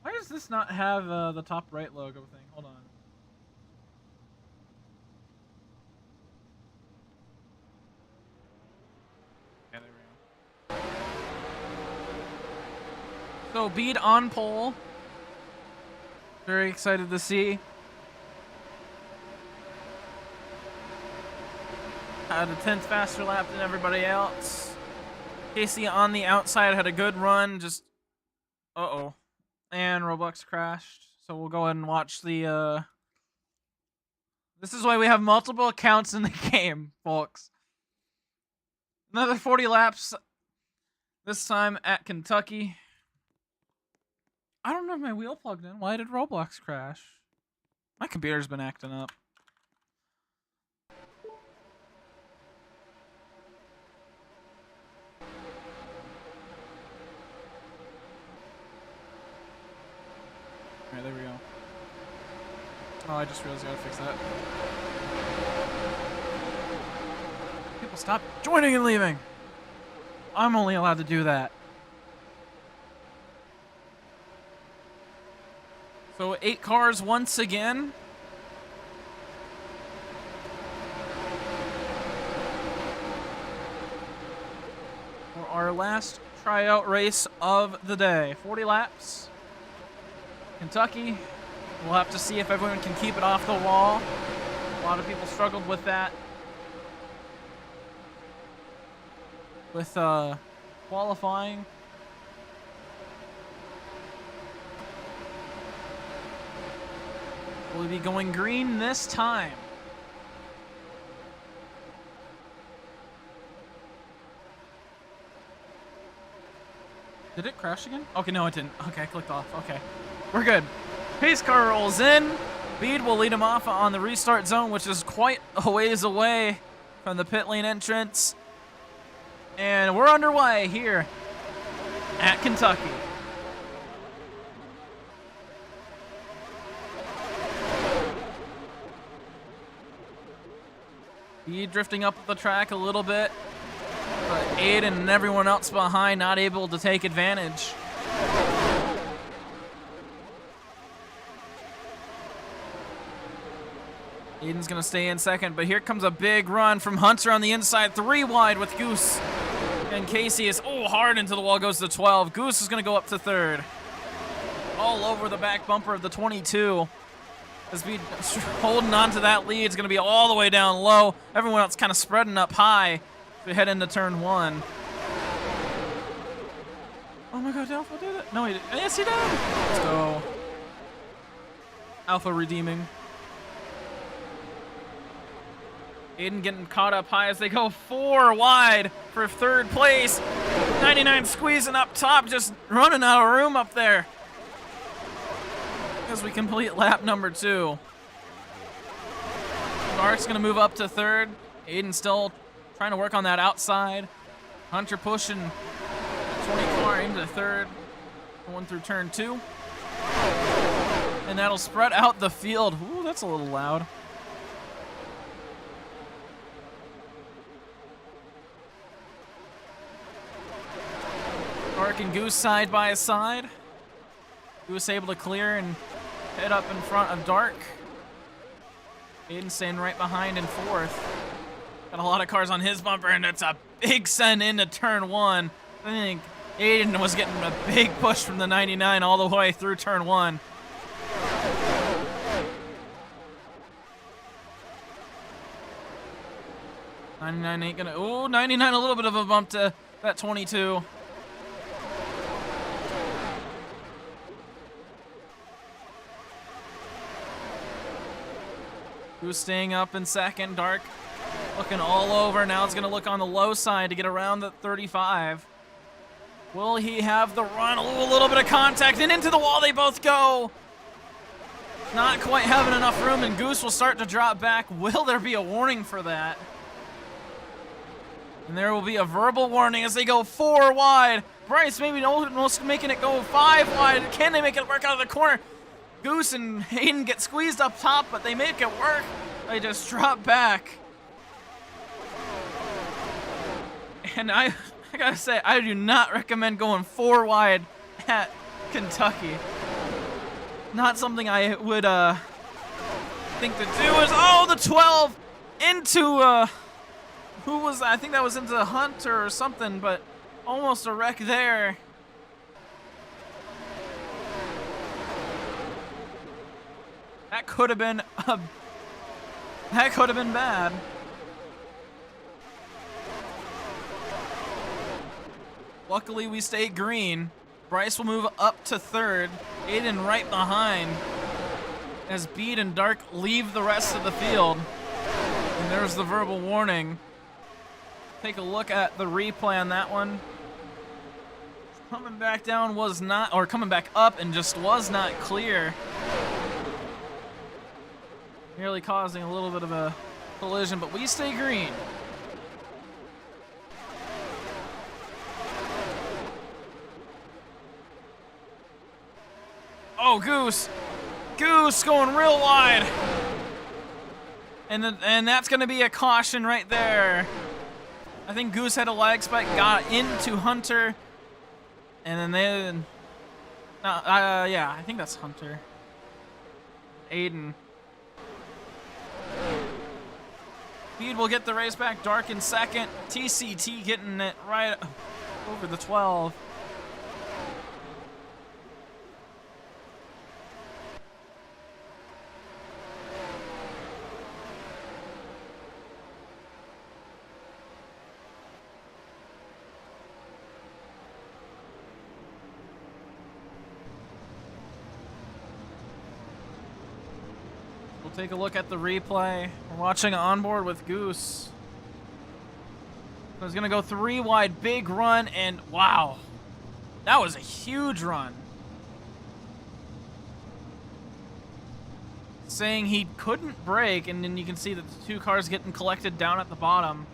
Why does this not have the top right logo thing? Hold on. Yeah, there we go. So, Bede on pole. Very excited to see. Had a 10th faster lap than everybody else. Casey on the outside had a good run, just... Uh-oh. And Roblox crashed. So we'll go ahead and watch the, This is why we have multiple accounts in the game, folks. Another 40 laps. This time at Kentucky. I don't have my wheel plugged in. Why did Roblox crash? My computer's been acting up. Alright, there we go. Oh, I just realized I gotta fix that. People stop joining and leaving! I'm only allowed to do that. So 8 cars once again. For our last tryout race of the day. 40 laps. Kentucky. We'll have to see if everyone can keep it off the wall. A lot of people struggled with that. With qualifying. Will we be going green this time? Did it crash again? Okay, no, it didn't. Okay, I clicked off. Okay, we're good. Pace car rolls in. Bede will lead him off on the restart zone, which is quite a ways away from the pit lane entrance. And we're underway here at Kentucky. Bede drifting up the track a little bit, but Aiden and everyone else behind not able to take advantage. Aiden's gonna stay in second, but here comes a big run from Hunter on the inside, 3 wide with Goose. And Casey is, hard into the wall, goes to 12. Goose is gonna go up to 3rd. All over the back bumper of the 22. As Bede holding on to that lead, it's gonna be all the way down low. Everyone else kind of spreading up high as we head into turn 1. Oh my god, Alpha did it? No, he didn't. Yes, he did! Let's go. Alpha redeeming. Aiden getting caught up high as they go 4 wide for 3rd place. 99 squeezing up top, just running out of room up there. As we complete lap number 2. Dark's gonna move up to 3rd. Aiden still trying to work on that outside. Hunter pushing 20 car into 3rd. Going through turn 2. And that'll spread out the field. Ooh, that's a little loud. Dark and Goose side by side. Goose able to clear and head up in front of Dark. Aiden staying right behind in 4th. Got a lot of cars on his bumper, and it's a big send into turn 1. I think Aiden was getting a big push from the 99 all the way through turn 1. '99 ain't gonna. Ooh, 99 a little bit of a bump to that 22. Who's staying up in 2nd? Dark Looking all over. Now it's going to look on the low side to get around the 35. Will he have the run? A little bit of contact, and into the wall they both go. Not quite having enough room, and Goose will start to drop back. Will there be a warning for that? And there will be a verbal warning as they go 4 wide. Bryce maybe almost making it go 5 wide. Can they make it work out of the corner? Goose and Hayden get squeezed up top, but they make it work. They just drop back. And I gotta say, I do not recommend going 4 wide at Kentucky. Not something I would think to do. Is the 12 into who was, I think that was into Hunter or something, but almost a wreck there. That could have been bad. Luckily, we stay green. Bryce will move up to 3rd. Aiden right behind as Bede and Dark leave the rest of the field. And there's the verbal warning. Take a look at the replay on that one. Coming back down was not, or coming back up and just was not clear. Nearly causing a little bit of a collision, but we stay green. Oh, Goose going real wide. And that's going to be a caution right there. I think Goose had a lag spike, got into Hunter, and then yeah, I think that's Hunter. Aiden. Bede will get the race back. Dark in 2nd. TCT getting it right over the 12. Take a look at the replay. We're watching onboard with Goose. So he's gonna go 3 wide, big run, and wow, that was a huge run. Saying he couldn't brake, and then you can see that the 2 cars getting collected down at the bottom.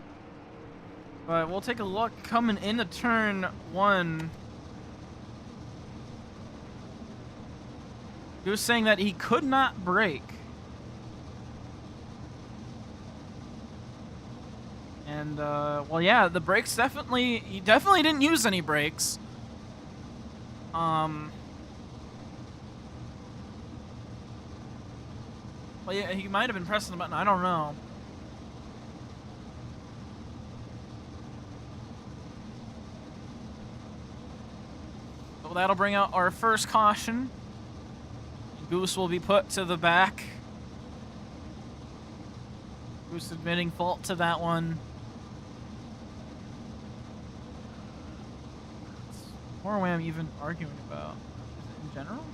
But we'll take a look coming into turn 1. Goose saying that he could not brake. And, well, yeah, the brakes he definitely didn't use any brakes. Well, yeah, he might have been pressing the button, I don't know. So that'll bring out our first caution. Goose will be put to the back. Goose admitting fault to that one. What am I even arguing about? In general?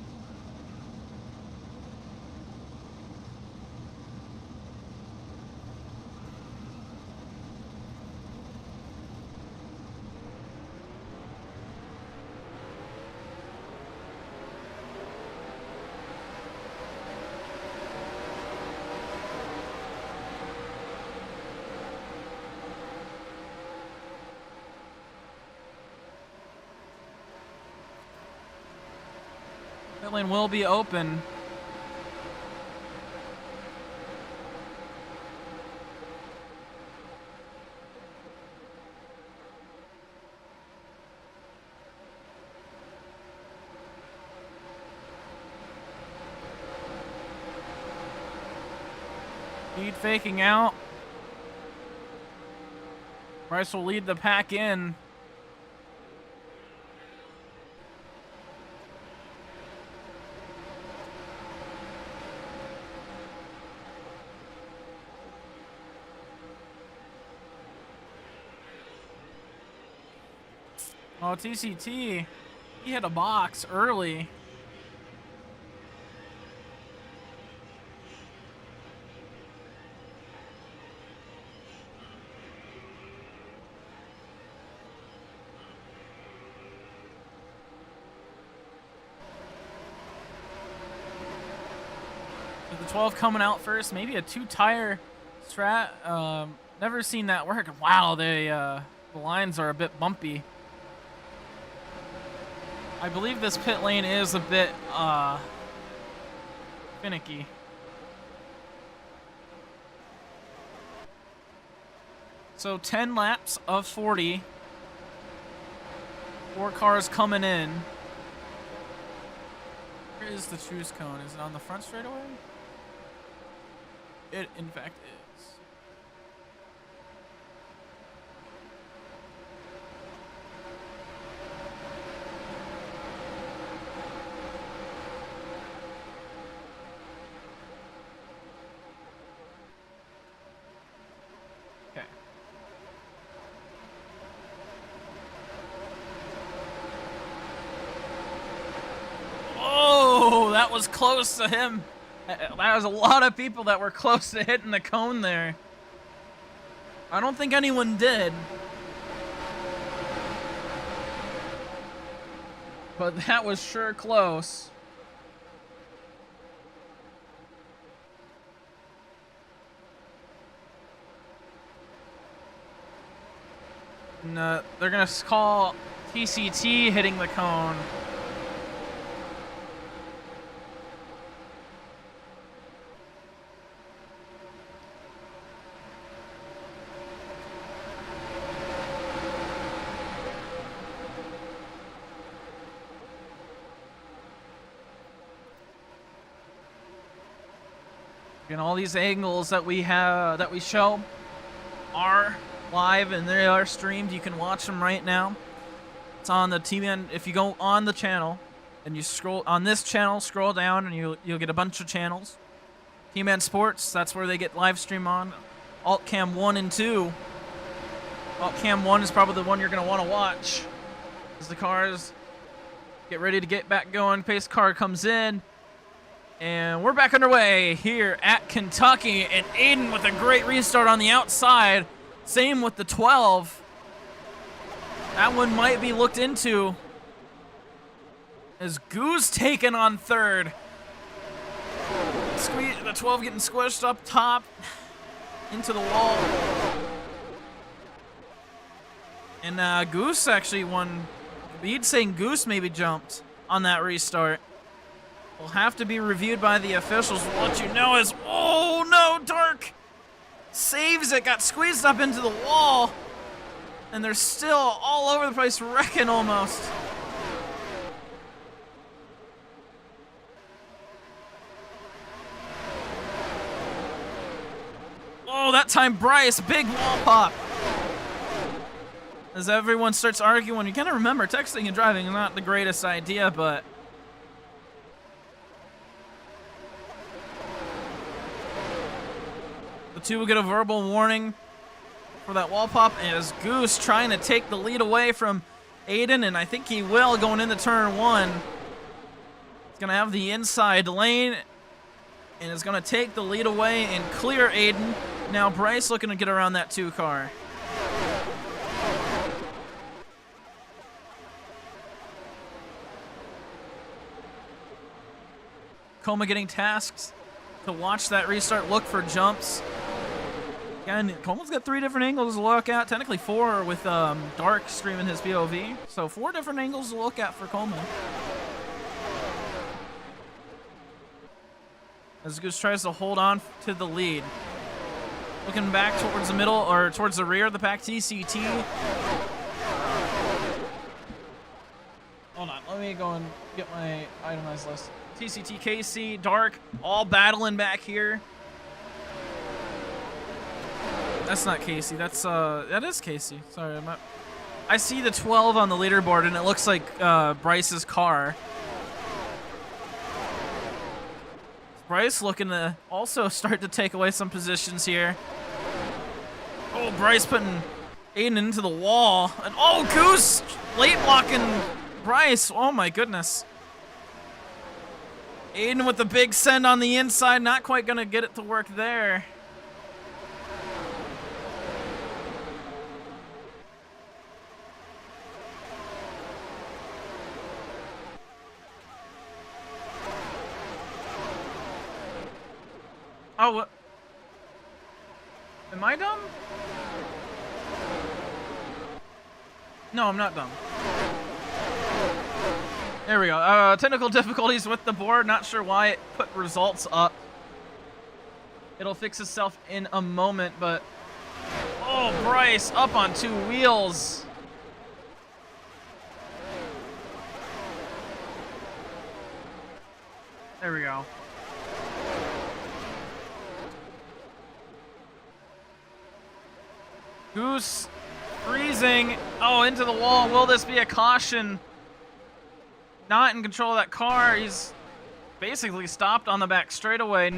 Pit lane will be open. Bede faking out. Bryce will lead the pack in. Oh, TCT, he hit a box early. The 12 coming out first. Maybe a 2-tire strat. Never seen that work. Wow, the lines are a bit bumpy. I believe this pit lane is a bit finicky. So 10 laps of 40. 4 cars coming in. Where is the choose cone? Is it on the front straightaway? It, in fact, is. Okay. Oh, that was close to him. That was a lot of people that were close to hitting the cone there. I don't think anyone did. But that was sure close. No, they're gonna call TCT hitting the cone. And all these angles that we have, that we show, are live and they are streamed. You can watch them right now. It's on the TMN. If you go on the channel and you scroll on this channel, scroll down, and you'll get a bunch of channels. TMN Sports, that's where they get live stream on. Alt Cam 1 and 2. Alt Cam 1 is probably the one you're going to want to watch as the cars get ready to get back going. Pace car comes in. And we're back underway here at Kentucky, and Aiden with a great restart on the outside. Same with the 12. That one might be looked into. As Goose taken on third. The 12 getting squished up top into the wall. And Goose actually won. You'd saying Goose maybe jumped on that restart. Will have to be reviewed by the officials. We'll let you know as, oh no, Dark saves it, got squeezed up into the wall, and they're still all over the place, wrecking almost. Oh, that time Bryce, big wall pop. As everyone starts arguing, you gotta remember, texting and driving is not the greatest idea, but two will get a verbal warning for that wall pop as Goose trying to take the lead away from Aiden, and I think he will going into turn 1. He's going to have the inside lane and is going to take the lead away and clear Aiden. Now Bryce looking to get around that 2 car. Coma getting tasks to watch that restart, look for jumps. Again, Coleman's got 3 different angles to look at. Technically 4 with Dark streaming his POV. So 4 different angles to look at for Coleman. As Goose tries to hold on to the lead. Looking back towards the middle, or towards the rear of the pack, TCT. Hold on, let me go and get my itemized list. TCT, KC, Dark, all battling back here. That's not Casey. That is Casey. Sorry, I see the 12 on the leaderboard, and it looks like Bryce's car. Bryce looking to also start to take away some positions here. Oh, Bryce putting Aiden into the wall, and oh, Goose late blocking Bryce. Oh my goodness. Aiden with the big send on the inside, not quite gonna get it to work there. Oh, am I dumb? No, I'm not dumb. There we go. Technical difficulties with the board. Not sure why it put results up. It'll fix itself in a moment, but... Oh, Bryce, up on 2 wheels. There we go. Goose freezing. Oh, into the wall. Will this be a caution? Not in control of that car. He's basically stopped on the back straightaway,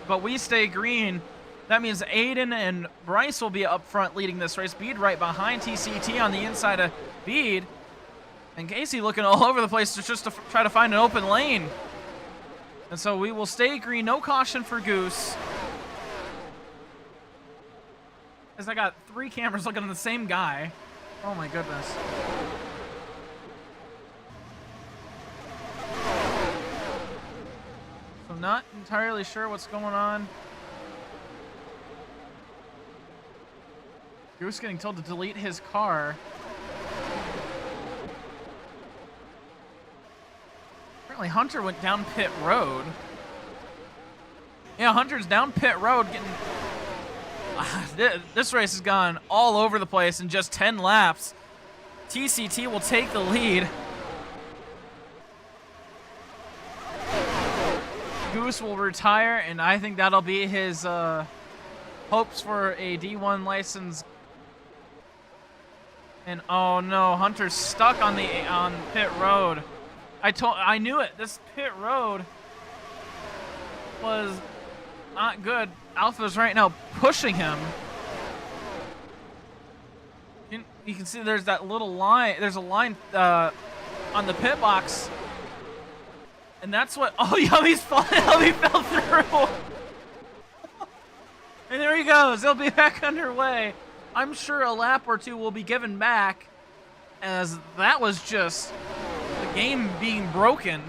but we stay green. That means Aiden and Bryce will be up front leading this race. Bede right behind TCT on the inside of Bede. And Casey looking all over the place just to try to find an open lane. And so we will stay green. No caution for Goose. As I got 3 cameras looking at the same guy. Oh my goodness. So not entirely sure what's going on. Goose getting told to delete his car. Apparently Hunter went down pit road. Yeah, Hunter's down pit road getting... This race has gone all over the place in just 10 laps. TCT will take the lead. Goose will retire, and I think that'll be his hopes for a D1 license. And oh no, Hunter's stuck on pit road. I knew it. This pit road was not good. Alpha's right now pushing him. You can see there's that little line. There's a line on the pit box. And that's what... Oh, Yummi's falling. He fell through. And there he goes. He'll be back underway. I'm sure a lap or 2 will be given back, as that was just the game being broken.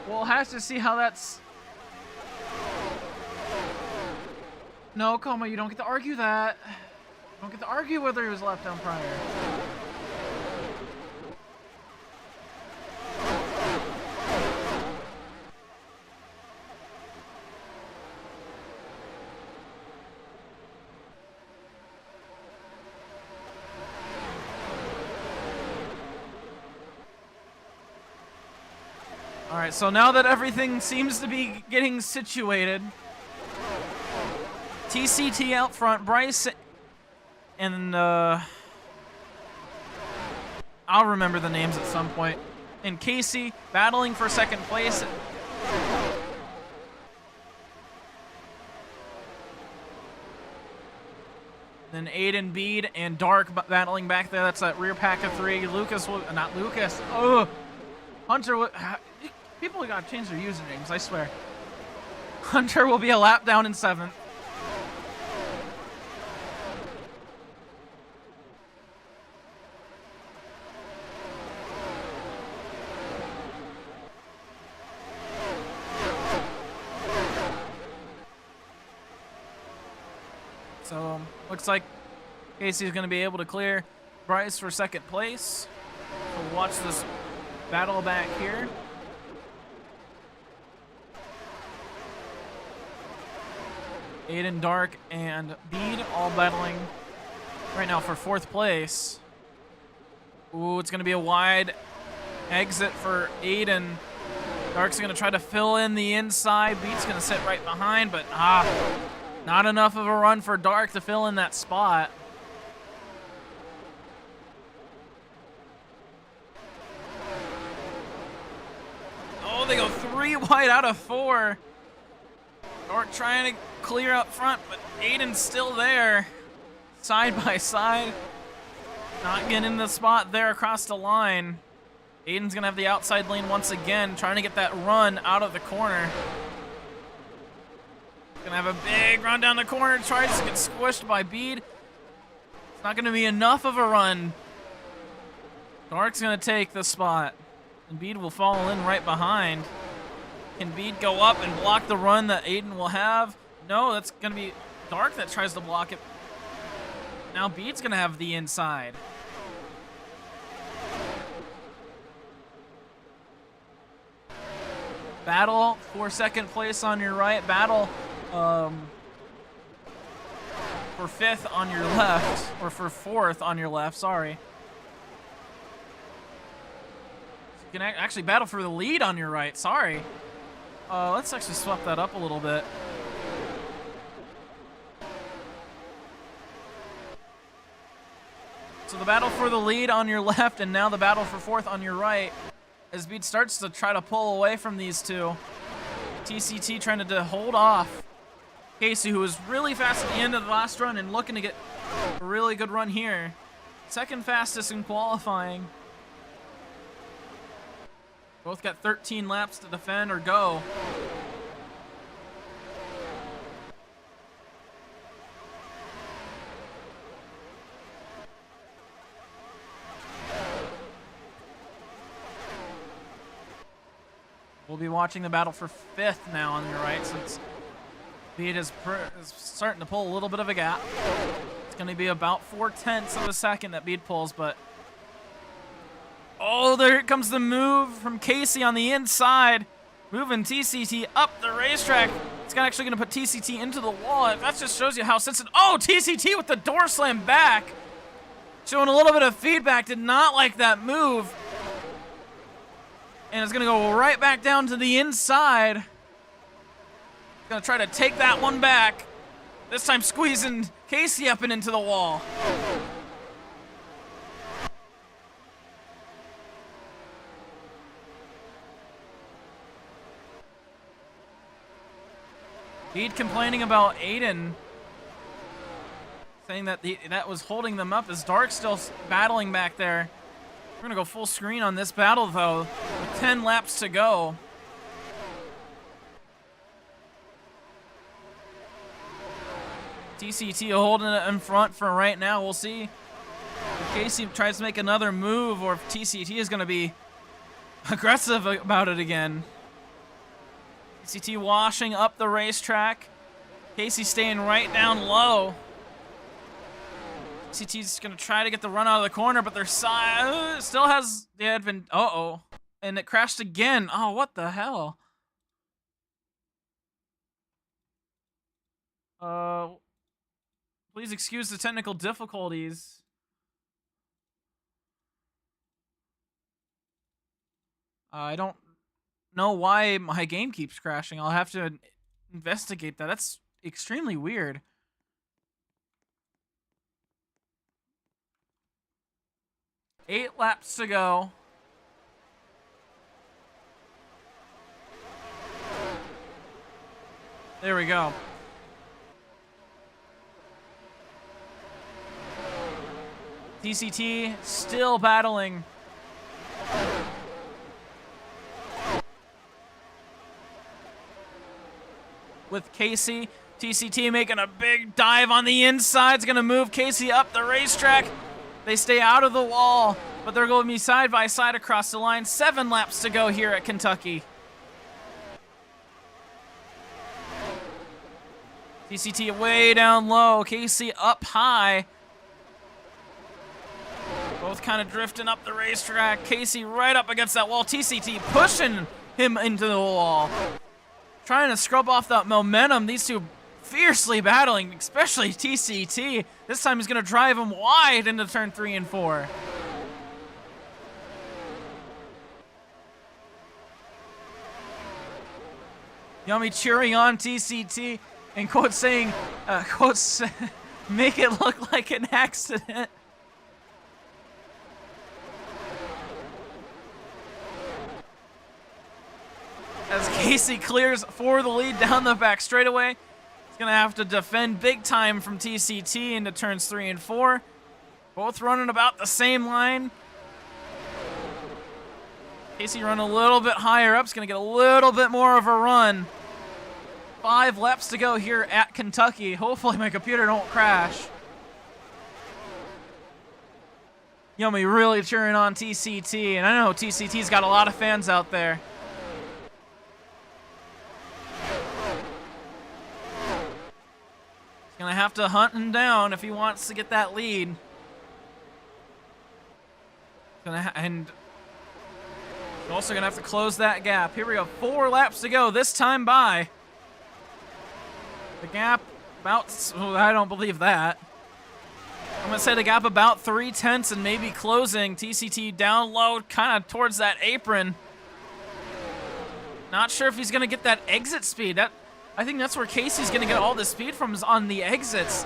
We'll have to see how that's... No, Coma, you don't get to argue that. You don't get to argue whether he was left down prior. All right, so now that everything seems to be getting situated, TCT out front, Bryce and I'll remember the names at some point, and Casey battling for second place. Then Aiden, Bede, and Dark battling back there. That's that rear pack of 3. Lucas will, not Lucas. Oh, Hunter will. People gotta change their usernames, I swear. Hunter will be a lap down in 7th. So, looks like Casey's gonna be able to clear Bryce for second place. So watch this battle back here. Aiden, Dark, and Bede all battling right now for 4th place. Ooh, it's going to be a wide exit for Aiden. Dark's going to try to fill in the inside. Bede's going to sit right behind, but not enough of a run for Dark to fill in that spot. Oh, they go 3 wide out of 4. Dark trying to clear up front, but Aiden's still there. Side by side. Not getting the spot there across the line. Aiden's going to have the outside lane once again, trying to get that run out of the corner. Going to have a big run down the corner, tries to get squished by Bede. It's not going to be enough of a run. Dark's going to take the spot. And Bede will fall in right behind. Can Bede go up and block the run that Aiden will have? No, that's going to be Dark that tries to block it. Now Bede's going to have the inside. Battle for second place on your right. Battle for fifth on your left. Or for fourth on your left, sorry. You can actually battle for the lead on your right, sorry. Let's actually swap that up a little bit. So the battle for the lead on your left, and now the battle for fourth on your right. As Bede starts to try to pull away from these two. TCT trying to hold off Casey, who was really fast at the end of the last run and looking to get a really good run here. Second fastest in qualifying. Both got 13 laps to defend or go. We'll be watching the battle for fifth now on your right, since Bede is starting to pull a little bit of a gap. It's going to be about 4/10 of a second that Bede pulls, but... Oh, there comes the move from Casey on the inside. Moving TCT up the racetrack. It's actually going to put TCT into the wall. That just shows you how sensitive... Oh, TCT with the door slam back. Showing a little bit of feedback. Did not like that move. And it's going to go right back down to the inside. Going to try to take that one back. This time squeezing Casey up and into the wall. Bede complaining about Aiden, saying that that was holding them up, as Dark still battling back there. We're going to go full screen on this battle, though, with 10 laps to go. TCT holding it in front for right now. We'll see if Casey tries to make another move or if TCT is going to be aggressive about it again. TCT washing up the racetrack. Casey staying right down low. TCT's going to try to get the run out of the corner, but their side still has the advantage. Uh-oh. And it crashed again. Oh, what the hell? Please excuse the technical difficulties. I don't know why my game keeps crashing. I'll have to investigate that. That's extremely weird. Eight laps to go. There we go. TCT still battling. With Casey. TCT making a big dive on the inside. It's going to move Casey up the racetrack. They stay out of the wall, but they're going to be side by side across the line. 7 laps to go here at Kentucky. TCT way down low. Casey up high. Both kind of drifting up the racetrack. Casey right up against that wall. TCT pushing him into the wall. Trying to scrub off that momentum. These two fiercely battling, especially TCT. This time he's going to drive him wide into turn 3 and 4. Yummy cheering on TCT and quotes saying, quotes, make it look like an accident. As Casey clears for the lead down the back straightaway. He's going to have to defend big time from TCT into turns 3 and 4. Both running about the same line. Casey running a little bit higher up. He's going to get a little bit more of a run. 5 laps to go here at Kentucky. Hopefully my computer don't crash. You'll be really cheering on TCT, and I know TCT's got a lot of fans out there. He's gonna have to hunt him down if he wants to get that lead. And he's also gonna have to close that gap. Here we go, 4 laps to go, this time by. The gap about, oh, I don't believe that. I'm gonna say the gap about 3/10 and maybe closing. TCT down low, kind of towards that apron. Not sure if he's gonna get that exit speed. I think that's where Casey's gonna get all the speed from, is on the exits.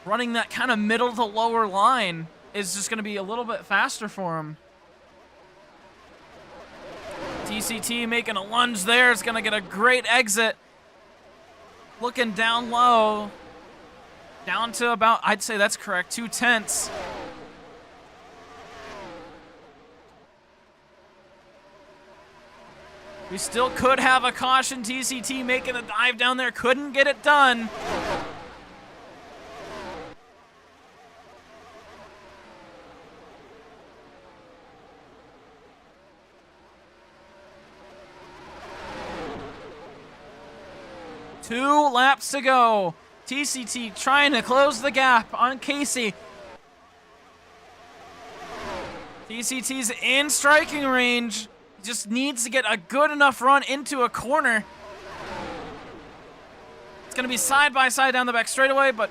Running that kind of middle to lower line is just gonna be a little bit faster for him. TCT making a lunge there. Is gonna get a great exit. Looking down low. Down to about, I'd say that's correct, 2/10. We still could have a caution. TCT making a dive down there. Couldn't get it done. Two laps to go. TCT trying to close the gap on Casey. TCT's in striking range. Just needs to get a good enough run into a corner. It's going to be side by side down the back straightaway, but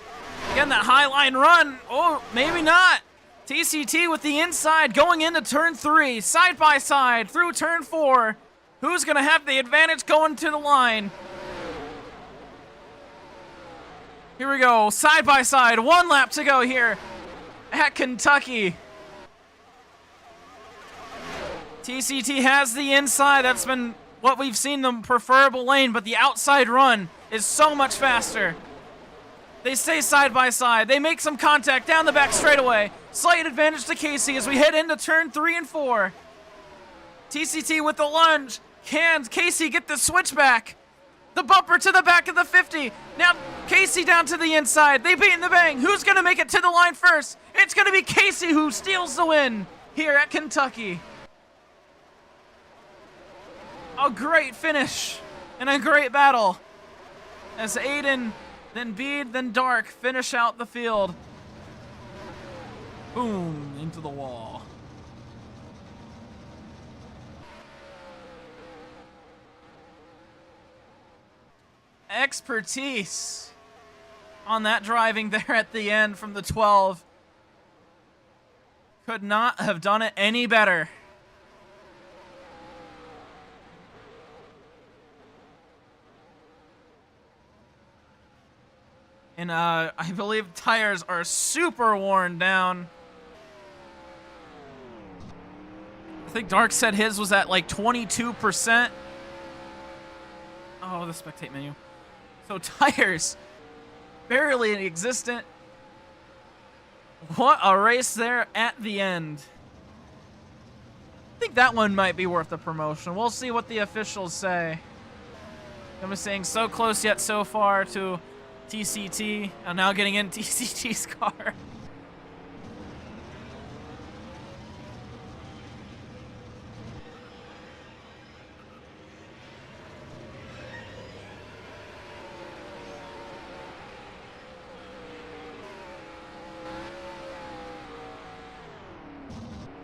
again, that high line run. Oh, maybe not. TCT with the inside going into turn 3, side by side through turn 4. Who's going to have the advantage going to the line? Here we go, side by side, 1 lap to go here at Kentucky. TCT has the inside. That's been what we've seen, the preferable lane, but the outside run is so much faster. They stay side by side. They make some contact down the back straightaway. Slight advantage to Casey as we head into turn 3 and 4. TCT with the lunge. Can Casey get the switchback? The bumper to the back of the 50. Now Casey down to the inside. They beat in the bang. Who's going to make it to the line first? It's going to be Casey who steals the win here at Kentucky. A great finish and a great battle as Aiden, then Bede, then Dark finish out the field. Boom, into the wall. Expertise on that driving there at the end from the 12. Could not have done it any better. And I believe tires are super worn down. I think Dark said his was at like 22%. Oh, the spectate menu. So tires, barely existent. What a race there at the end. I think that one might be worth a promotion. We'll see what the officials say. I'm saying so close yet so far to TCT. I'm now getting in TCT's car.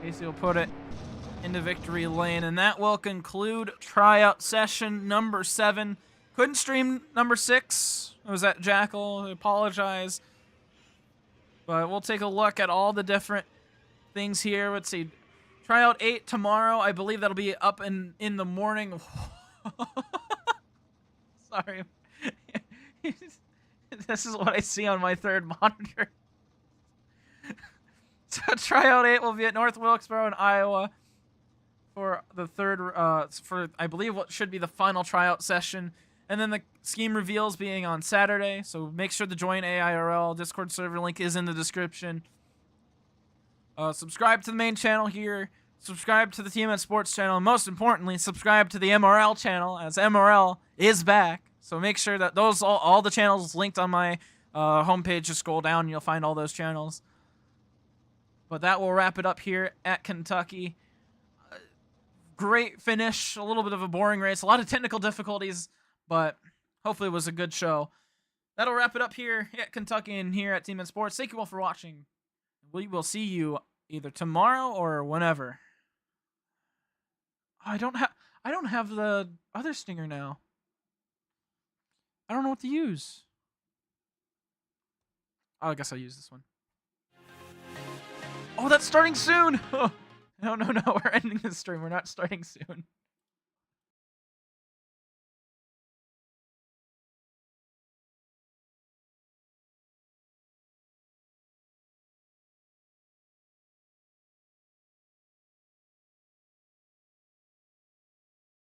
Casey will put it into victory lane, and that will conclude tryout session number 7. Couldn't stream number 6. It was at Jackal. I apologize. But we'll take a look at all the different things here. Let's see. Tryout 8 tomorrow. I believe that'll be up in the morning. Sorry. This is what I see on my third monitor. So Tryout 8 will be at North Wilkesboro in Iowa for the third, for I believe what should be the final tryout session. And then the scheme reveals being on Saturday. So make sure to join AIRL. Discord server link is in the description. Subscribe to the main channel here. Subscribe to the TMN Sports channel. And most importantly, subscribe to the MRL channel, as MRL is back. So make sure that those all the channels linked on my homepage. Just scroll down and you'll find all those channels. But that will wrap it up here at Kentucky. Great finish, a little bit of a boring race, a lot of technical difficulties, but hopefully it was a good show. That'll wrap it up here at Kentucky and here at Team In Sports. Thank you all for watching. We will see you either tomorrow or whenever. I don't have the other stinger now. I don't know what to use. Oh, I guess I'll use this one. Oh, that's starting soon. No, we're ending the stream. We're not starting soon.